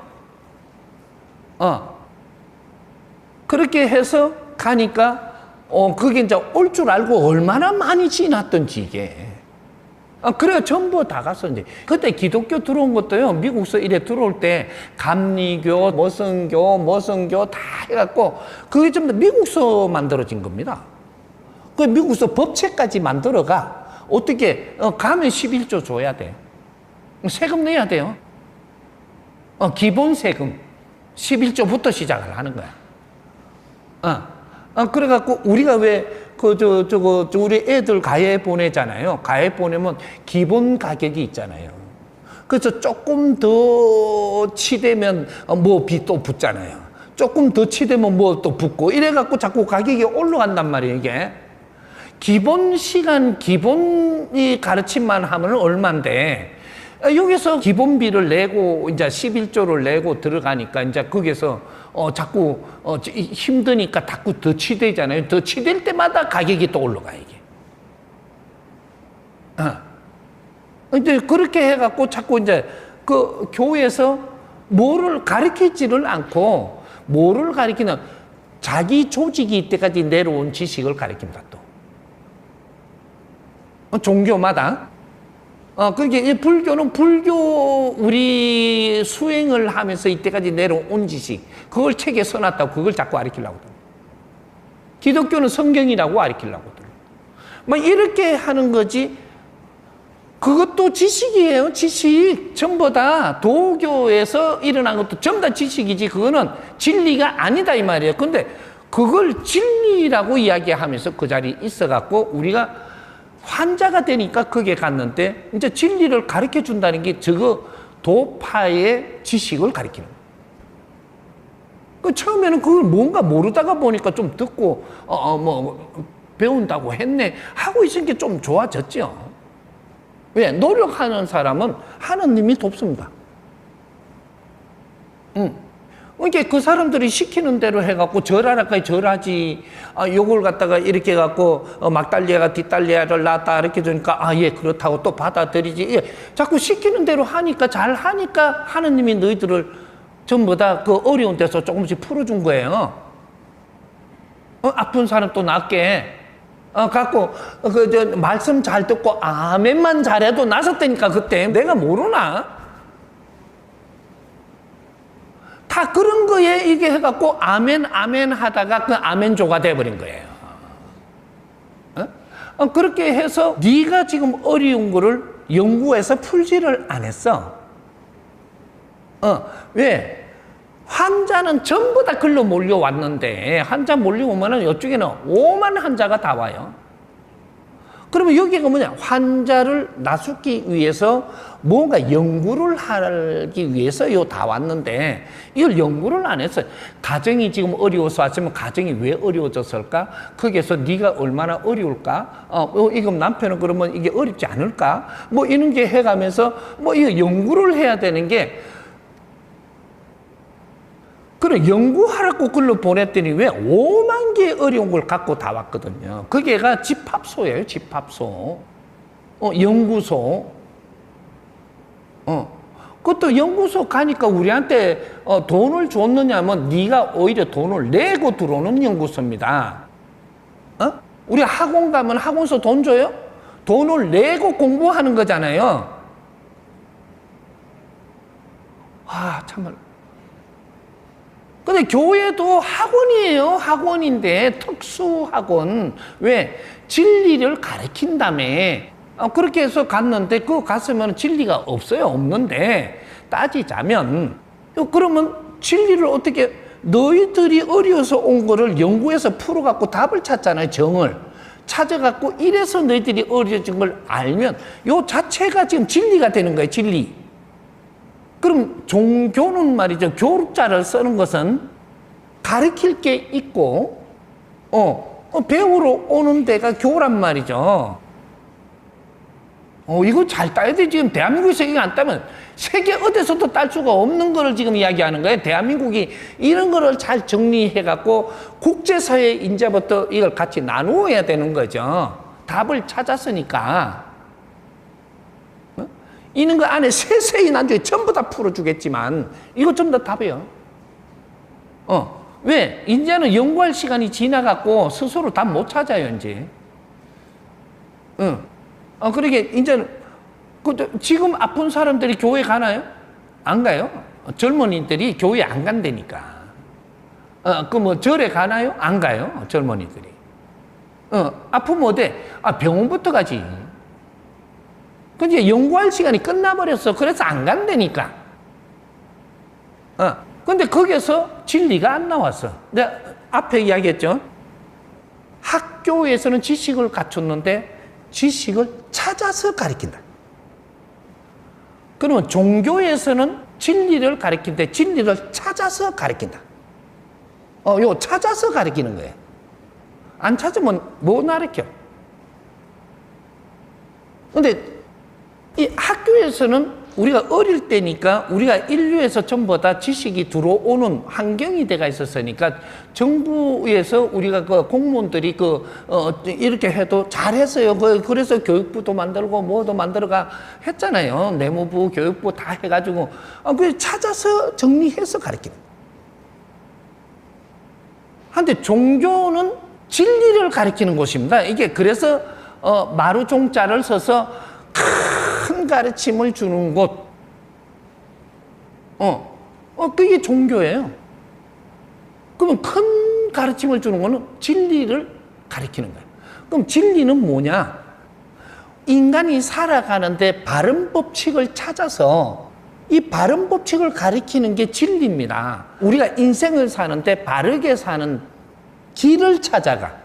그렇게 해서 가니까, 그게 이제 올 줄 알고 얼마나 많이 지났던지, 이게. 그래요. 전부 다 갔어, 이제. 그때 기독교 들어온 것도요, 미국서 이래 들어올 때, 감리교, 머성교 다 해갖고, 그게 전부 미국서 만들어진 겁니다. 그 미국서 법책까지 만들어가, 어떻게, 가면 11조 줘야 돼. 세금 내야 돼요. 기본 세금. 11조부터 시작을 하는 거야. 그래갖고, 우리가 왜, 우리 애들 가해 보내잖아요. 가해 보내면 기본 가격이 있잖아요. 그래서 조금 더 치대면 또 붙잖아요. 조금 더 치대면 또 붙고, 이래갖고 자꾸 가격이 올라간단 말이에요, 이게. 기본 시간, 기본이 가르침만 하면 얼만데, 여기서 기본비를 내고 이제 11조를 내고 들어가니까 이제 거기서 자꾸 힘드니까 자꾸 더 치대잖아요. 더 치댈 때마다 가격이 또 올라가 이게. 이제 그렇게 해갖고 자꾸 이제 그 교회에서 뭐를 가르치지를 않고 뭐를 가르치는 자기 조직이 이때까지 내려온 지식을 가르칩니다 또. 종교마다. 그게 불교는 불교 우리 수행을 하면서 이때까지 내려온 지식 그걸 책에 써놨다고 그걸 자꾸 가르치려고 그래요. 기독교는 성경이라고 가르치려고 그래요. 뭐 이렇게 하는 거지. 그것도 지식이에요. 지식. 전부 다 도교에서 일어난 것도 전부 다 지식이지. 그거는 진리가 아니다 이 말이에요. 근데 그걸 진리라고 이야기하면서 그 자리에 있어갖고 우리가 환자가 되니까 거기에 갔는데 이제 진리를 가르쳐 준다는 게 저거 도파의 지식을 가르치는 거예요. 그 처음에는 그걸 뭔가 모르다가 보니까 좀 듣고 뭐 배운다고 했네 하고 있으니까 좀 좋아졌죠. 왜? 노력하는 사람은 하느님이 돕습니다. 이게 그 사람들이 시키는 대로 해갖고 절하라까지 절하지. 요걸 갖다가 이렇게 해갖고 막달리아가 뒷달리아를 낳았다 이렇게 주니까 예 그렇다고 또 받아들이지. 예. 자꾸 시키는 대로 하니까 잘 하니까 하느님이 너희들을 전부 다 그 어려운 데서 조금씩 풀어준 거예요. 아픈 사람 또 낫게. 갖고 말씀 잘 듣고 아멘만 잘해도 나섰다니까 그때 내가 모르나? 다 그런 거에 이게 해갖고 아멘 아멘 하다가 그 아멘조가 돼버린 거예요. 그렇게 해서 네가 지금 어려운 거를 연구해서 풀지를 안 했어. 왜? 환자는 전부 다 글로 몰려왔는데 환자 몰려오면은 이쪽에는 오만 환자가 다 와요. 그러면 여기가 뭐냐? 환자를 나수기 위해서 뭔가 연구를 하기 위해서 다 왔는데 이걸 연구를 안 했어요. 가정이 지금 어려워서 왔으면 가정이 왜 어려워졌을까? 거기에서 네가 얼마나 어려울까? 이거 남편은 그러면 이게 어렵지 않을까? 뭐 이런 게 해가면서 뭐 이거 연구를 해야 되는 게 그래 연구하라고 글로 보냈더니 왜 5만 개의 어려운 걸 갖고 다 왔거든요. 그게가 집합소예요. 집합소. 연구소. 그것도 연구소 가니까 우리한테 돈을 줬느냐면 네가 오히려 돈을 내고 들어오는 연구소입니다. 우리 학원 가면 학원서 돈 줘요? 돈을 내고 공부하는 거잖아요. 참말. 근데 교회도 학원이에요. 학원인데 특수학원. 왜? 진리를 가르친다며. 그렇게 해서 갔는데 그거 갔으면 진리가 없어요. 없는데 따지자면 그러면 진리를 어떻게 너희들이 어려워서 온 거를 연구해서 풀어갖고 답을 찾잖아요. 정을 찾아갖고 이래서 너희들이 어려워진 걸 알면 요 자체가 지금 진리가 되는 거예요. 진리. 그럼 종교는 말이죠. 교육자를 쓰는 것은 가르칠 게 있고, 배우러 오는 데가 교란 말이죠. 이거 잘 따야 돼. 지금 대한민국에서 이거 안 따면 세계 어디서도 딸 수가 없는 거를 지금 이야기하는 거예요. 대한민국이 이런 거를 잘 정리해갖고 국제사회 인자부터 이걸 같이 나누어야 되는 거죠. 답을 찾았으니까. 이런 거 안에 세세히 나중에 전부 다 풀어주겠지만 이거 전부 다 답이에요. 왜? 이제는 연구할 시간이 지나갖고 스스로 답 못 찾아요, 이제. 그러게, 이제는, 지금 아픈 사람들이 교회 가나요? 안 가요? 젊은이들이 교회 안 간다니까. 절에 가나요? 안 가요? 젊은이들이. 아프면 어때? 병원부터 가지. 근데 연구할 시간이 끝나버렸어. 그래서 안 간다니까. 근데 거기서 진리가 안 나왔어. 내가 앞에 이야기했죠. 학교에서는 지식을 갖췄는데 지식을 찾아서 가르친다. 그러면 종교에서는 진리를 가르치는데 진리를 찾아서 가르친다. 요 찾아서 가르치는 거예요. 안 찾으면 못 가르쳐. 근데 이 학교에서는 우리가 어릴 때니까 우리가 인류에서 전부 다 지식이 들어오는 환경이 돼가 있었으니까 정부에서 우리가 그 공무원들이 이렇게 해도 잘했어요. 그래서 교육부도 만들고 뭐도 만들어가 했잖아요. 내무부, 교육부 다 해가지고 그 찾아서 정리해서 가르치는. 한데 종교는 진리를 가르치는 곳입니다. 이게 그래서 마루종자를 써서 큰 가르침을 주는 곳. 그게 종교예요. 그러면 큰 가르침을 주는 거는 진리를 가르치는 거예요. 그럼 진리는 뭐냐? 인간이 살아가는데 바른 법칙을 찾아서 이 바른 법칙을 가리키는 게 진리입니다. 우리가 인생을 사는데 바르게 사는 길을 찾아가.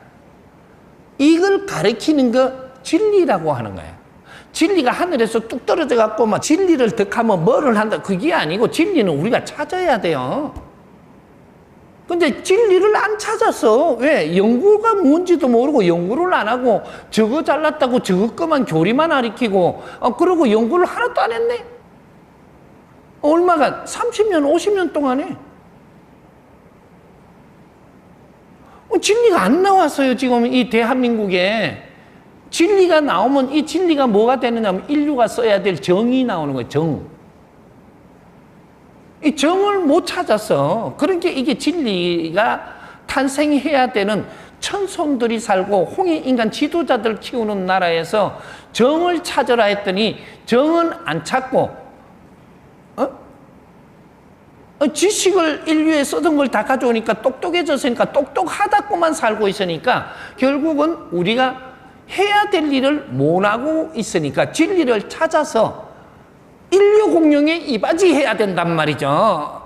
이걸 가리키는 거 진리라고 하는 거예요. 진리가 하늘에서 뚝 떨어져 갖고 막 진리를 득하면 뭐를 한다. 그게 아니고 진리는 우리가 찾아야 돼요. 근데 진리를 안 찾았어. 왜? 연구가 뭔지도 모르고 연구를 안 하고 저거 잘났다고 저거 거만 교리만 가리키고 그러고 연구를 하나도 안 했네. 얼마가 30년, 50년 동안에 진리가 안 나왔어요. 지금 이 대한민국에 진리가 나오면 이 진리가 뭐가 되느냐면 인류가 써야 될 정이 나오는 거예요. 정. 이 정을 못 찾았어. 그러니까 이게 진리가 탄생해야 되는 천손들이 살고 홍익인간 지도자들 키우는 나라에서 정을 찾으라 했더니 정은 안 찾고 지식을 인류에 쓰던 걸 다 가져오니까 똑똑해졌으니까 똑똑하다고만 살고 있으니까 결국은 우리가 해야 될 일을 못하고 있으니까 진리를 찾아서 인류 공룡에 이바지해야 된단 말이죠.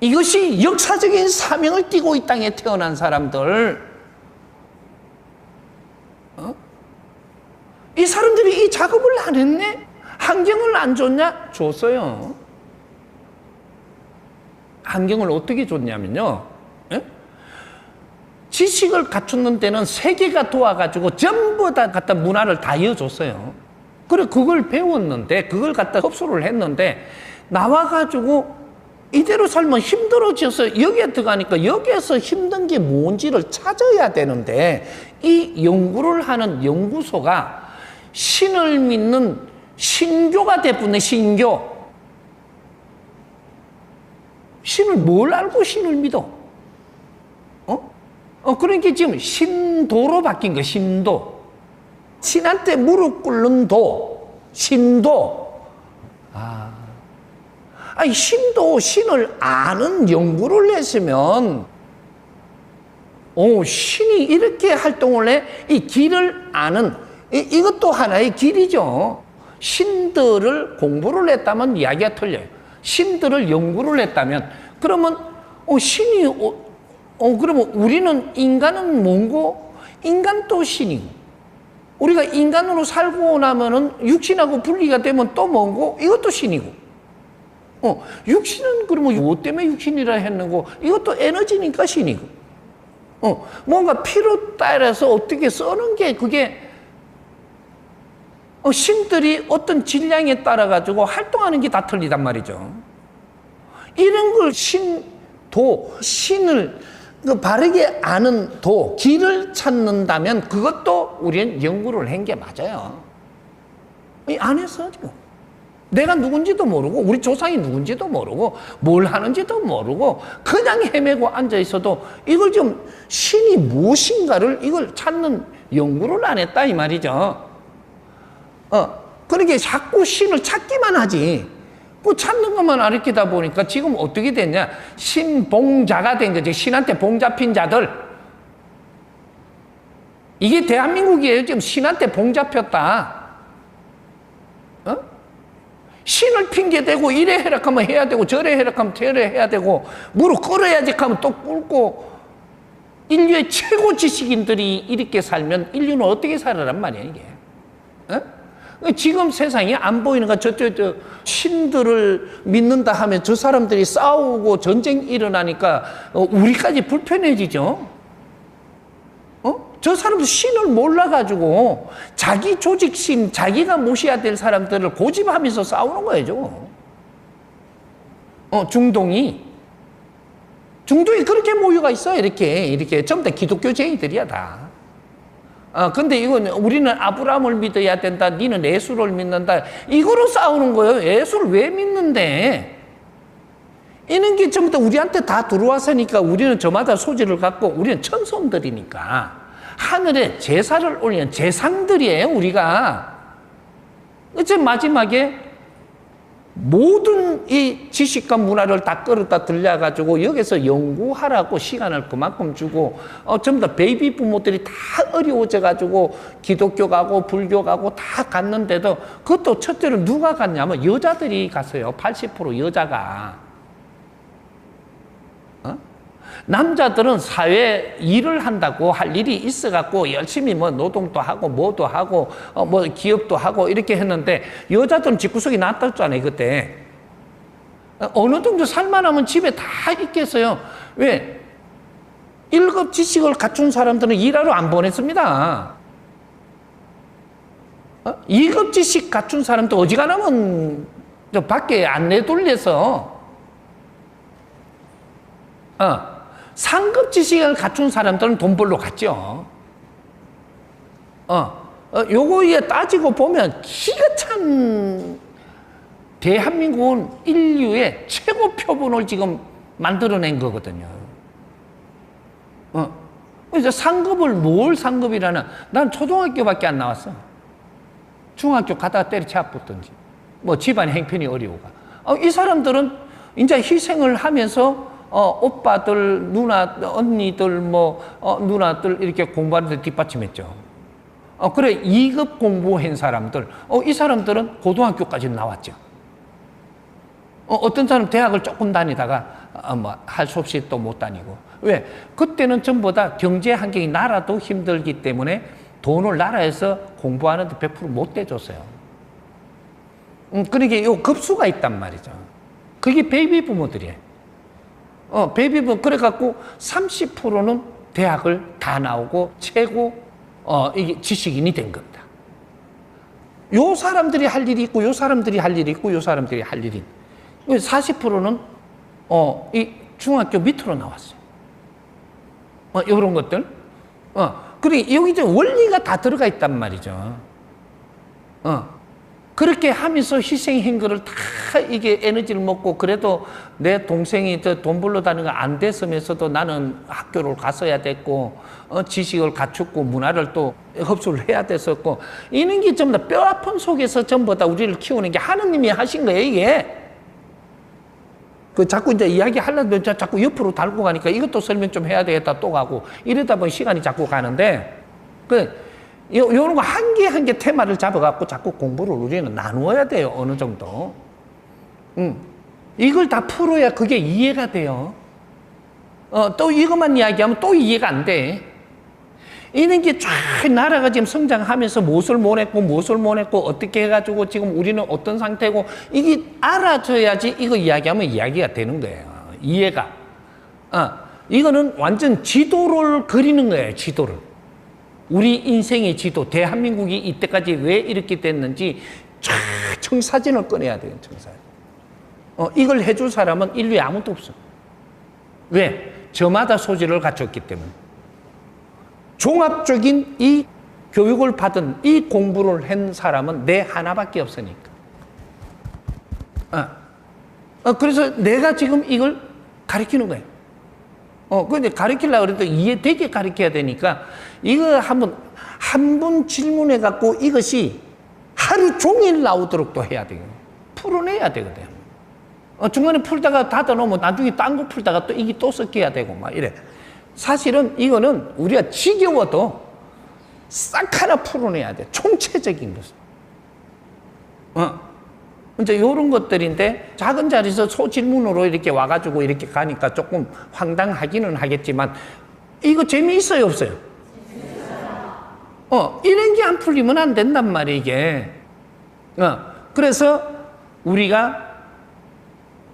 이것이 역사적인 사명을 띠고 이 땅에 태어난 사람들. 이 사람들이 이 작업을 안 했네? 환경을 안 줬냐? 줬어요. 환경을 어떻게 줬냐면요. 지식을 갖추는 데는 세계가 도와가지고 전부 다 갖다 문화를 다 이어줬어요. 그래, 그걸 배웠는데, 그걸 갖다 흡수를 했는데, 나와가지고 이대로 살면 힘들어져서 여기에 들어가니까 여기에서 힘든 게 뭔지를 찾아야 되는데, 이 연구를 하는 연구소가 신을 믿는 신교가 돼버렸네, 신교. 신을 뭘 알고 신을 믿어? 그러니까 지금 신도로 바뀐 거야, 신도. 신한테 무릎 꿇는 도, 신도. 아니, 신도, 신을 아는 연구를 했으면, 신이 이렇게 활동을 해? 이 길을 아는, 이것도 하나의 길이죠. 신들을 공부를 했다면 이야기가 틀려요. 신들을 연구를 했다면, 그러면, 신이, 그러면 우리는 인간은 뭔고? 인간도 신이고. 우리가 인간으로 살고 나면은 육신하고 분리가 되면 또 뭔고? 이것도 신이고. 육신은 그러면 뭐 때문에 육신이라 했는고? 이것도 에너지니까 신이고. 뭔가 필요 따라서 어떻게 쓰는 게 그게 신들이 어떤 질량에 따라 가지고 활동하는 게 다 틀리단 말이죠. 이런 걸 신도, 신을 바르게 아는 도, 길을 찾는다면 그것도 우리는 연구를 한 게 맞아요. 안 했어, 지금. 내가 누군지도 모르고, 우리 조상이 누군지도 모르고, 뭘 하는지도 모르고, 그냥 헤매고 앉아 있어도 이걸 좀 신이 무엇인가를 이걸 찾는 연구를 안 했다, 이 말이죠. 그러니까 자꾸 신을 찾기만 하지. 그 찾는 것만 가르치다 보니까 지금 어떻게 됐냐? 신봉자가 된 거지. 신한테 봉잡힌 자들. 이게 대한민국이에요. 지금 신한테 봉잡혔다. 신을 핑계대고 이래 해라 하면 해야 되고 저래 해라 하면 저래 해야 되고 무릎 꿇어야지 하면 또 꿇고 인류의 최고 지식인들이 이렇게 살면 인류는 어떻게 살아란 말이야 이게. 지금 세상이 안 보이는 거, 저 신들을 믿는다 하면 저 사람들이 싸우고 전쟁 일어나니까 우리까지 불편해지죠? 저 사람도 신을 몰라가지고 자기 조직신, 자기가 모셔야 될 사람들을 고집하면서 싸우는 거예요. 중동이 그렇게 모여가 있어. 이렇게 전부 다 기독교쟁이들이야 다. 근데 이건 우리는 아브라함을 믿어야 된다. 니는 예수를 믿는다. 이거로 싸우는 거예요. 예수를 왜 믿는데? 이런 게 전부 다 우리한테 다 들어왔으니까 우리는 저마다 소질을 갖고 우리는 천손들이니까 하늘에 제사를 올리는 제상들이에요. 우리가. 이제 마지막에 모든 이 지식과 문화를 다 끌어다 들려가지고 여기서 연구하라고 시간을 그만큼 주고 전부 다 베이비 부모들이 다 어려워져가지고 기독교 가고 불교 가고 다 갔는데도 그것도 첫째로 누가 갔냐면 여자들이 갔어요. 80% 여자가. 남자들은 사회 일을 한다고 할 일이 있어갖고 열심히 뭐 노동도 하고 뭐도 하고 뭐 기업도 하고 이렇게 했는데 여자들은 집구석이 낫다잖아요 그때. 어느 정도 살만하면 집에 다 있겠어요. 왜? 1급 지식을 갖춘 사람들은 일하러 안 보냈습니다. 2급 지식 갖춘 사람도 어지간하면 저 밖에 안 내돌려서 3급 지식을 갖춘 사람들은 돈 벌러 갔죠. 요거에 따지고 보면 기가 참 대한민국은 인류의 최고 표본을 지금 만들어낸 거거든요. 그래서 상급을 뭘 상급이라나 난 초등학교밖에 안 나왔어. 중학교 가다가 때려쳐 붙든지 뭐 집안 형편이 어려워가. 이 사람들은 이제 희생을 하면서 오빠들, 누나, 언니들, 누나들 이렇게 공부하는데 뒷받침했죠. 그래, 2급 공부한 사람들, 이 사람들은 고등학교까지 나왔죠. 어떤 사람 대학을 조금 다니다가, 할 수 없이 또 못 다니고. 왜? 그때는 전부 다 경제 환경이 나라도 힘들기 때문에 돈을 나라에서 공부하는데 100% 못 대줬어요. 그러니까 요 급수가 있단 말이죠. 그게 베이비 부모들이에요. 베이비붐 그래갖고 30%는 대학을 다 나오고 최고 이게 지식인이 된 겁니다. 요 사람들이 할 일이 있고 요 사람들이 할 일이 있고 요 사람들이 할 일이 40%는 이 중학교 밑으로 나왔어요. 요런 것들. 그리고 여기 이제 원리가 다 들어가 있단 말이죠. 그렇게 하면서 희생한 거를 다 이게 에너지를 먹고 그래도 내 동생이 돈 벌러 다니는 거 안 됐으면서도 나는 학교를 갔어야 됐고 지식을 갖추고 문화를 또 흡수를 해야 됐었고 이런 게 전부 다 뼈 아픈 속에서 전부 다 우리를 키우는 게 하느님이 하신 거예요 이게. 자꾸 이제 이야기 하려면 자꾸 옆으로 달고 가니까 이것도 설명 좀 해야 되겠다 또 가고 이러다 보니 시간이 자꾸 가는데 요런 거 한 개 한 개 테마를 잡아갖고 자꾸 공부를 우리는 나누어야 돼요. 어느 정도. 이걸 다 풀어야 그게 이해가 돼요. 또 이것만 이야기하면 또 이해가 안 돼. 이런 게 쫙 나라가 지금 성장하면서 무엇을 못 했고 어떻게 해가지고 지금 우리는 어떤 상태고 이게 알아줘야지 이거 이야기하면 이야기가 되는 거예요. 이해가. 이거는 완전 지도를 그리는 거예요. 지도를. 우리 인생의 지도, 대한민국이 이때까지 왜 이렇게 됐는지 쫙 청사진을 꺼내야 돼요. 청사진. 이걸 해줄 사람은 인류에 아무도 없어. 왜? 저마다 소질을 갖췄기 때문에. 종합적인 이 교육을 받은 이 공부를 한 사람은 내 하나밖에 없으니까. 그래서 내가 지금 이걸 가르치는 거예요. 근데 가르치려고 그래도 이해되게 가르쳐야 되니까, 이거 한 번 질문해 갖고 이것이 하루 종일 나오도록 또 해야 돼요. 풀어내야 되거든. 중간에 풀다가 닫아 놓으면 나중에 딴 거 풀다가 또 이게 또 섞여야 되고 막 이래. 사실은 이거는 우리가 지겨워도 싹 하나 풀어내야 돼. 총체적인 것을. 이제 이런 것들인데 작은 자리에서 소질문으로 이렇게 와가지고 이렇게 가니까 조금 황당하기는 하겠지만 이거 재미있어요, 없어요? 이런 게 안 풀리면 안 된단 말이에요, 이게. 그래서 우리가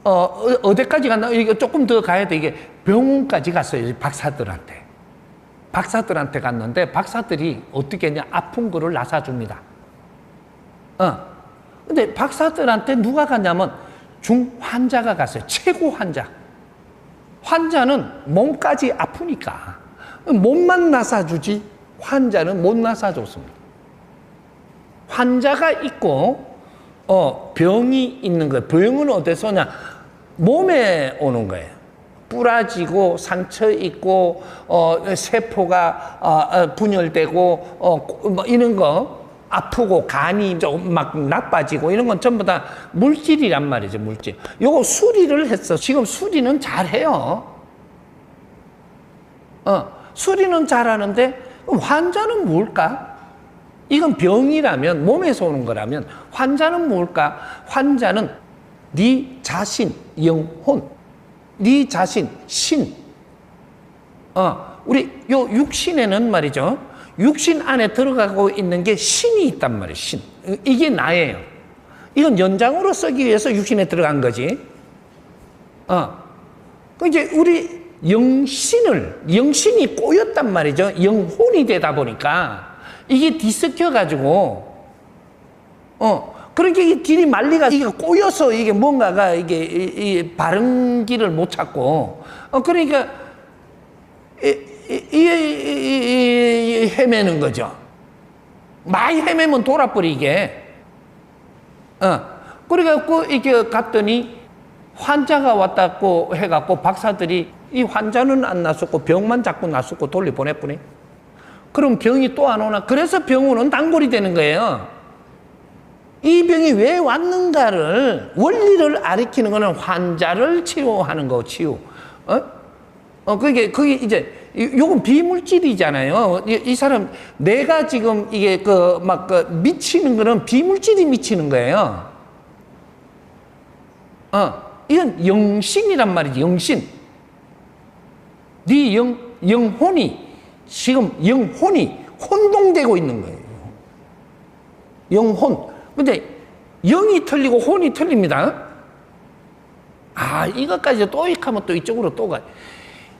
어디까지 갔나? 이게 조금 더 가야 돼. 이게 병원까지 갔어요, 박사들한테. 박사들한테 갔는데 박사들이 어떻게 했냐? 아픈 거를 나사줍니다. 근데 박사들한테 누가 갔냐면 중환자가 갔어요. 최고 환자. 환자는 몸까지 아프니까 몸만 나사주지 환자는 못 나사줬습니다. 환자가 있고 병이 있는 거예요. 병은 어디서 오냐? 몸에 오는 거예요. 부러지고 상처 있고 세포가 분열되고 뭐 이런 거 아프고 간이 좀 막 나빠지고 이런 건 전부 다 물질이란 말이죠. 물질. 요거 수리를 했어. 지금 수리는 잘해요. 수리는 잘하는데 환자는 뭘까? 이건 병이라면 몸에서 오는 거라면 환자는 뭘까? 환자는 네 자신, 영혼, 네 자신, 신. 우리 요 육신에는 말이죠. 육신 안에 들어가고 있는 게 신이 있단 말이에요. 신. 이게 나예요. 이건 연장으로 쓰기 위해서 육신에 들어간 거지. 이제 우리 영신이 꼬였단 말이죠. 영혼이 되다 보니까 이게 뒤섞여가지고, 그러니까 이게 길이 말리가 이게 꼬여서 이게 뭔가가 이게 바른 길을 못 찾고, 그러니까 헤매는 거죠. 많이 헤매면 돌아버리게. 그래갖고 이렇게 갔더니 환자가 왔다고 해갖고 박사들이 이 환자는 안 났었고 병만 자꾸 났었고 돌려보냈더니 그럼 병이 또 안 오나? 그래서 병원은 단골이 되는 거예요. 이 병이 왜 왔는가를 원리를 가리키는 거는 환자를 치료하는 거, 치유. 그게 이제 요건 비물질이잖아요. 이 사람 내가 지금 이게 미치는 거는 비물질이 미치는 거예요. 이건 영신이란 말이지. 영신. 네 영혼이 지금 영혼이 혼동되고 있는 거예요. 영혼. 근데 영이 틀리고 혼이 틀립니다. 이것까지 또 하면 또 이쪽으로 또 가.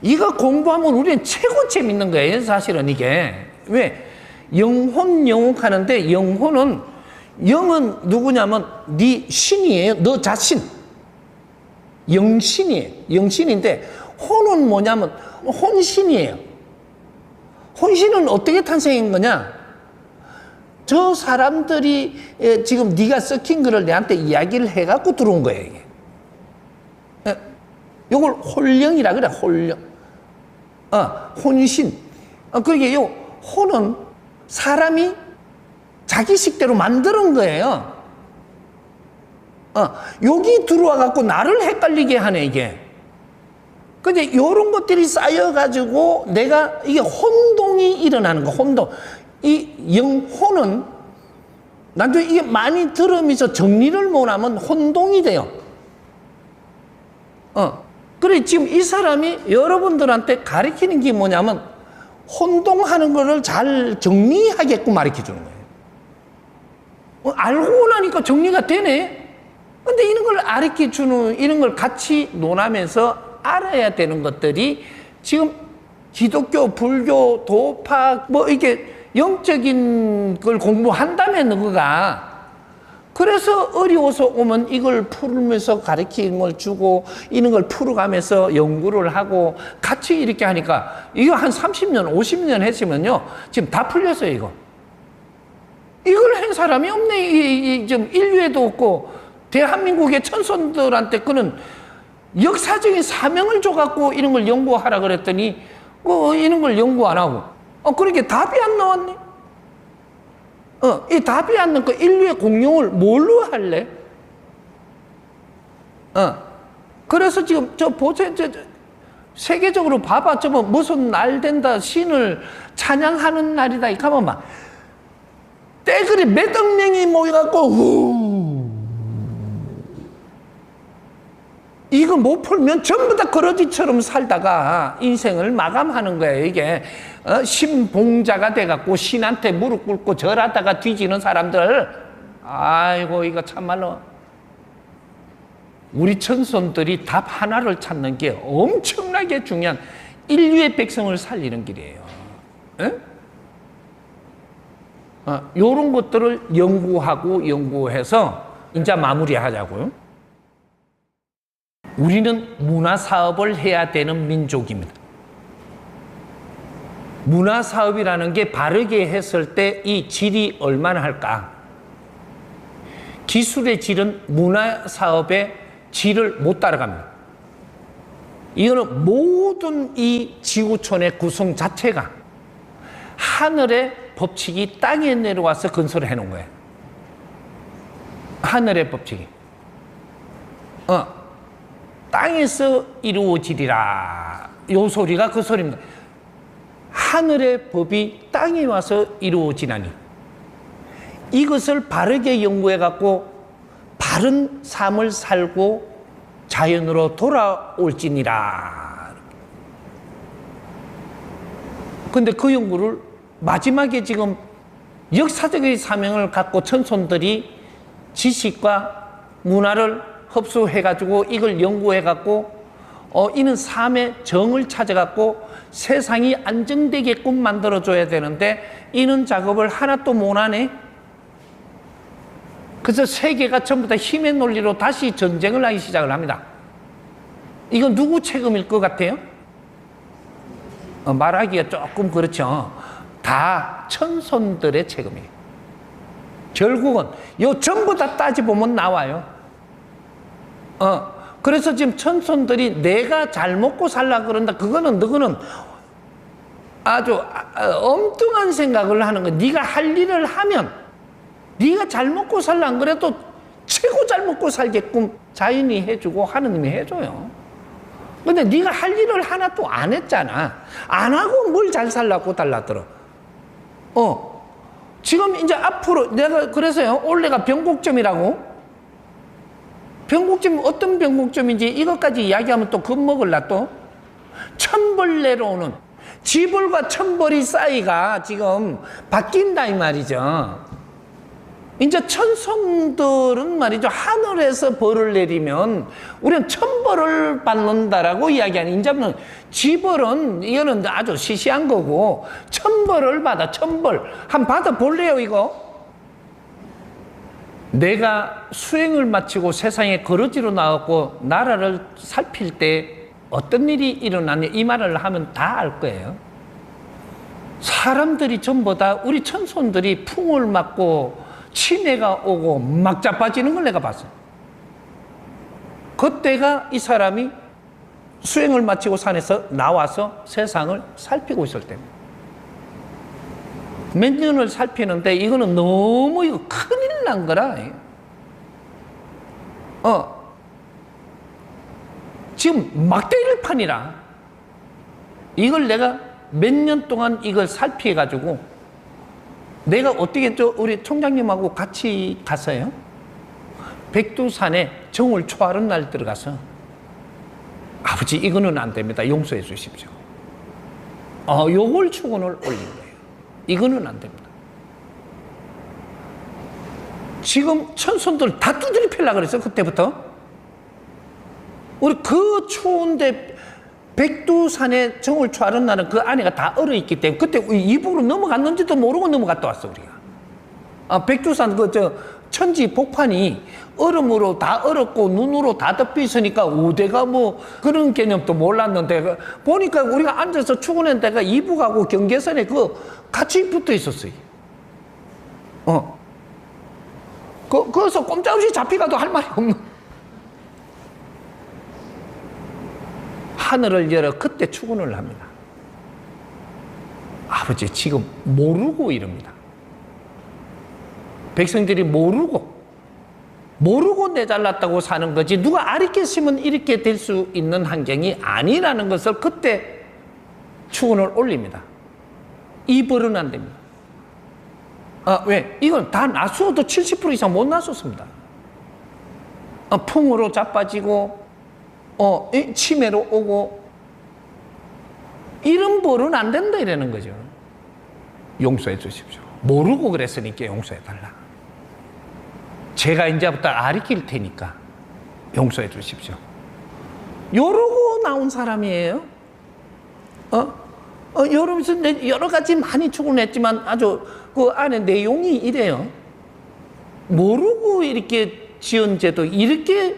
이거 공부하면 우리는 최고 재밌는 거예요. 사실은 이게. 왜? 영혼 하는데 영혼은 영은 누구냐면 네 신이에요. 너 자신. 영신이에요. 영신인데 혼은 뭐냐면 혼신이에요. 혼신은 어떻게 탄생한 거냐? 저 사람들이 지금 네가 썩힌 거를 내한테 이야기를 해갖고 들어온 거예요. 이게. 이걸 홀령이라 그래. 홀령. 혼신. 그러게 요 혼은 사람이 자기 식대로 만드는 거예요. 여기 들어와 갖고 나를 헷갈리게 하네 이게. 근데 요런 것들이 쌓여가지고 내가 이게 혼동이 일어나는 거. 혼동. 이 영혼은 나중에 이게 많이 들으면서 정리를 못하면 혼동이 돼요. 그래 지금 이 사람이 여러분들한테 가르치는 게 뭐냐면 혼동하는 거를 잘 정리하게끔 가르쳐 주는 거예요. 알고 나니까 정리가 되네. 근데 이런 걸 가르쳐 주는 이런 걸 같이 논하면서 알아야 되는 것들이 지금 기독교, 불교, 도파 뭐 이게 영적인 걸 공부한다면 너가 그래서 어려워서 오면 이걸 풀면서 가르치는 걸 주고 이런 걸 풀어가면서 연구를 하고 같이 이렇게 하니까 이거 한 30년, 50년 했으면요 지금 다 풀렸어요 이거. 이걸 한 사람이 없네. 좀 인류에도 없고 대한민국의 천손들한테 그는 역사적인 사명을 줘갖고 이런 걸 연구하라 그랬더니 이런 걸 연구 안 하고 그러니까 답이 안 나왔네. 이 답이 안 나니까 인류의 공용을 뭘로 할래? 그래서 지금 보세요. 세계적으로 봐봐. 무슨 날 된다. 신을 찬양하는 날이다. 이 가만 봐. 떼그리 몇 억 명이 모여갖고 이거 못 풀면 전부 다 거러지처럼 살다가 인생을 마감하는 거예요. 이게 신봉자가 돼갖고 신한테 무릎 꿇고 절하다가 뒤지는 사람들. 아이고 이거 참말로 우리 천손들이 답 하나를 찾는 게 엄청나게 중요한 인류의 백성을 살리는 길이에요. 요런 것들을 연구해서 이제 마무리하자고요. 우리는 문화사업을 해야 되는 민족입니다. 문화사업이라는 게 바르게 했을 때 이 질이 얼마나 할까? 기술의 질은 문화사업의 질을 못 따라갑니다. 이거는 모든 이 지구촌의 구성 자체가 하늘의 법칙이 땅에 내려와서 건설을 해놓은 거예요. 하늘의 법칙이. 땅에서 이루어지리라. 요 소리가 그 소리입니다. 하늘의 법이 땅에 와서 이루어지나니 이것을 바르게 연구해갖고 바른 삶을 살고 자연으로 돌아올지니라. 근데 그 연구를 마지막에 지금 역사적인 사명을 갖고 천손들이 지식과 문화를 흡수해가지고 이걸 연구해갖고 이는 삶의 정을 찾아갖고 세상이 안정되게끔 만들어줘야 되는데 이런 작업을 하나도 못하네. 그래서 세계가 전부 다 힘의 논리로 다시 전쟁을 하기 시작을 합니다. 이건 누구 책임일 것 같아요? 말하기가 조금 그렇죠. 다 천손들의 책임이에요. 결국은 요 전부 다 따져보면 나와요. 그래서 지금 천손들이 내가 잘 먹고 살라 그런다. 너는 아주 엉뚱한 생각을 하는 거야. 네가 할 일을 하면 네가 잘 먹고 살라 안 그래도 최고 잘 먹고 살게끔 자연이 해주고 하느님이 해줘요. 근데 네가 할 일을 하나도 안 했잖아. 안 하고 뭘 잘 살라고 달라들어. 지금 이제 앞으로 내가 그래서요. 올해가 변곡점이라고. 변곡점 어떤 변곡점인지 이것까지 이야기하면 또 겁먹을라 또. 천벌 내려오는 지벌과 천벌이 싸이가 지금 바뀐다 이 말이죠. 이제 천손들은 말이죠. 하늘에서 벌을 내리면 우리는 천벌을 받는다라고 이야기하는 이제는 지벌은 이거는 아주 시시한 거고 천벌을 받아. 천벌 한번 받아볼래요 이거? 내가 수행을 마치고 세상에 거러지로 나왔고 나라를 살필 때 어떤 일이 일어나냐 이 말을 하면 다 알 거예요. 사람들이 전부 다 우리 천손들이 풍을 맞고 치매가 오고 막 자빠지는 걸 내가 봤어요. 그때가 이 사람이 수행을 마치고 산에서 나와서 세상을 살피고 있을 때입니다. 몇 년을 살피는데 이거는 너무 이거 큰일 난 거라. 지금 막 때릴 판이라. 이걸 내가 몇 년 동안 이걸 살피해가지고 내가 어떻게 우리 총장님하고 같이 갔어요. 백두산에 정월 초하는 날 들어가서 아버지 이거는 안 됩니다. 용서해 주십시오. 요걸 축원을 올린 거예요. 이거는 안 됩니다. 지금 천손들 다 두드려 펴려고 그랬어 그때부터. 우리 그 추운데 백두산에 정월 초하는 날은 그 안에가 다 얼어있기 때문에 그때 이북으로 넘어갔는지도 모르고 넘어갔다 왔어 우리가. 백두산 천지 복판이 얼음으로 다 얼었고 눈으로 다 덮여 있으니까 우대가 뭐 그런 개념도 몰랐는데 보니까 우리가 앉아서 추구낸 데가 이북하고 경계선에 같이 붙어 있었어요. 거기서 꼼짝없이 잡히가도 할 말이 없는. 하늘을 열어 그때 축원을 합니다. 아버지 지금 모르고 이럽니다. 백성들이 모르고 내잘났다고 사는 거지 누가 아리깼으면 이렇게 될 수 있는 환경이 아니라는 것을 그때 축원을 올립니다. 이 벌은 안 됩니다. 왜? 이건 다 놔수어도 70% 이상 못 놔줬습니다. 풍으로 자빠지고 치매로 오고 이런 벌은 안 된다 이러는 거죠. 용서해 주십시오. 모르고 그랬으니까 용서해 달라. 제가 이제부터 아리킬 테니까 용서해 주십시오. 요러고 나온 사람이에요. 여러분서 여러 가지 많이 추구했지만 아주 그 안에 내용이 이래요. 모르고 이렇게 지은 죄도 이렇게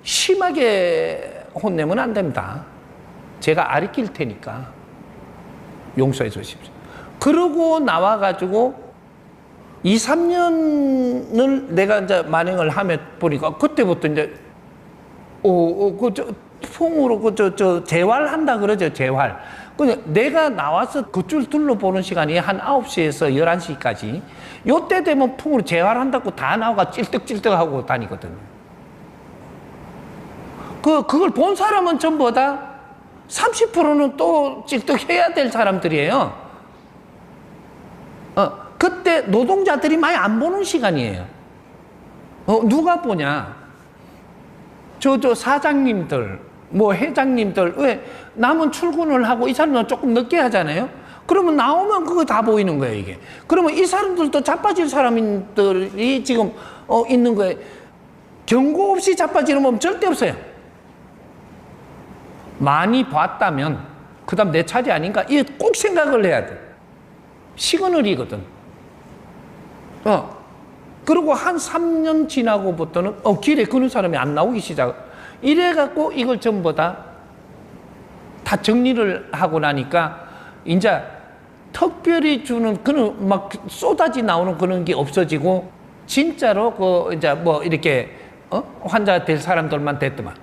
심하게 혼내면 안 됩니다. 제가 가르칠 테니까 용서해 주십시오. 그러고 나와가지고 2, 3년을 내가 이제 만행을 하며 보니까 그때부터 이제 풍으로 재활한다 그러죠. 재활. 근데 내가 나와서 그 줄 둘러보는 시간이 한 9시에서 11시까지. 요때 되면 풍으로 재활한다고 다 나와가 찔떡찔떡하고 다니거든요. 그걸 본 사람은 전부 다 30%는 또 찔떡해야 될 사람들이에요. 그때 노동자들이 많이 안 보는 시간이에요. 누가 보냐? 저 사장님들, 뭐 회장님들, 왜 남은 출근을 하고 이 사람은 조금 늦게 하잖아요? 그러면 나오면 그거 다 보이는 거예요, 이게. 그러면 이 사람들도 자빠질 사람들이 지금 있는 거예요. 경고 없이 자빠지는 건 절대 없어요. 많이 봤다면, 그 다음 내 차례 아닌가? 이게 꼭 생각을 해야 돼. 시그널이거든. 그리고 한 3년 지나고부터는 길에 그런 사람이 안 나오기 시작. 이래갖고 이걸 전부 다 정리를 하고 나니까 이제 특별히 주는 그런 막 쏟아지 나오는 그런 게 없어지고 진짜로 이제 뭐 이렇게 환자 될 사람들만 됐더만.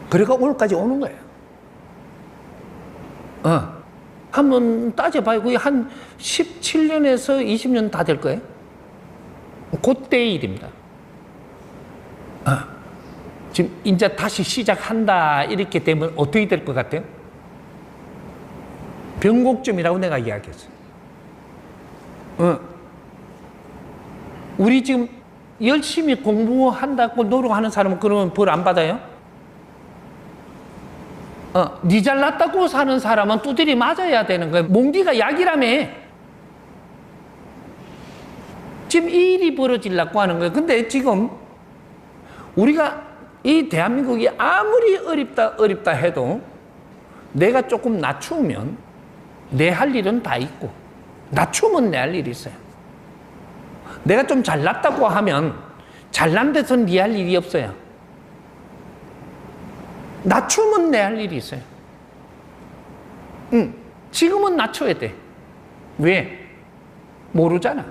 그래가 오늘까지 오는 거예요. 한번 따져봐요. 그게 한 17년에서 20년 다 될 거예요. 그때의 일입니다. 지금 이제 다시 시작한다 이렇게 되면 어떻게 될 것 같아요? 변곡점이라고 내가 이야기했어요. 우리 지금 열심히 공부한다고 노력하는 사람은 그러면 벌 안 받아요? 니 잘났다고 사는 사람은 두드리 맞아야 되는 거예요. 몽디가 약이라며. 지금 이 일이 벌어지려고 하는 거예요. 근데 지금 우리가 이 대한민국이 아무리 어렵다 해도 내가 조금 낮추면 내 할 일은 다 있고 낮추면 내 할 일이 있어요. 내가 좀 잘났다고 하면 잘난 데서 네 할 일이 없어요. 낮추면 내 할 일이 있어요. 지금은 낮춰야 돼. 왜? 모르잖아.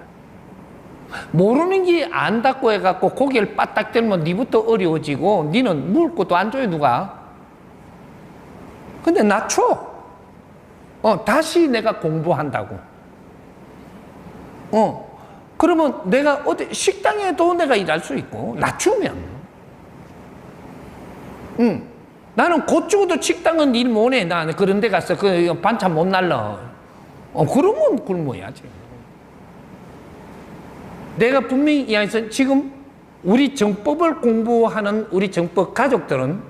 모르는 게 안다고 해갖고 고개를 빠딱 들면 니부터 어려워지고 니는 물 것도 안 줘요, 누가. 근데 낮춰. 다시 내가 공부한다고. 그러면 내가 어디 식당에도 내가 일할 수 있고 낮추면. 나는 곧 죽어도 식당은 일 못해. 나 그런 데 가서 그 반찬 못 날라. 그러면 굶어야지. 내가 분명히 이야기해서 지금 우리 정법을 공부하는 우리 정법 가족들은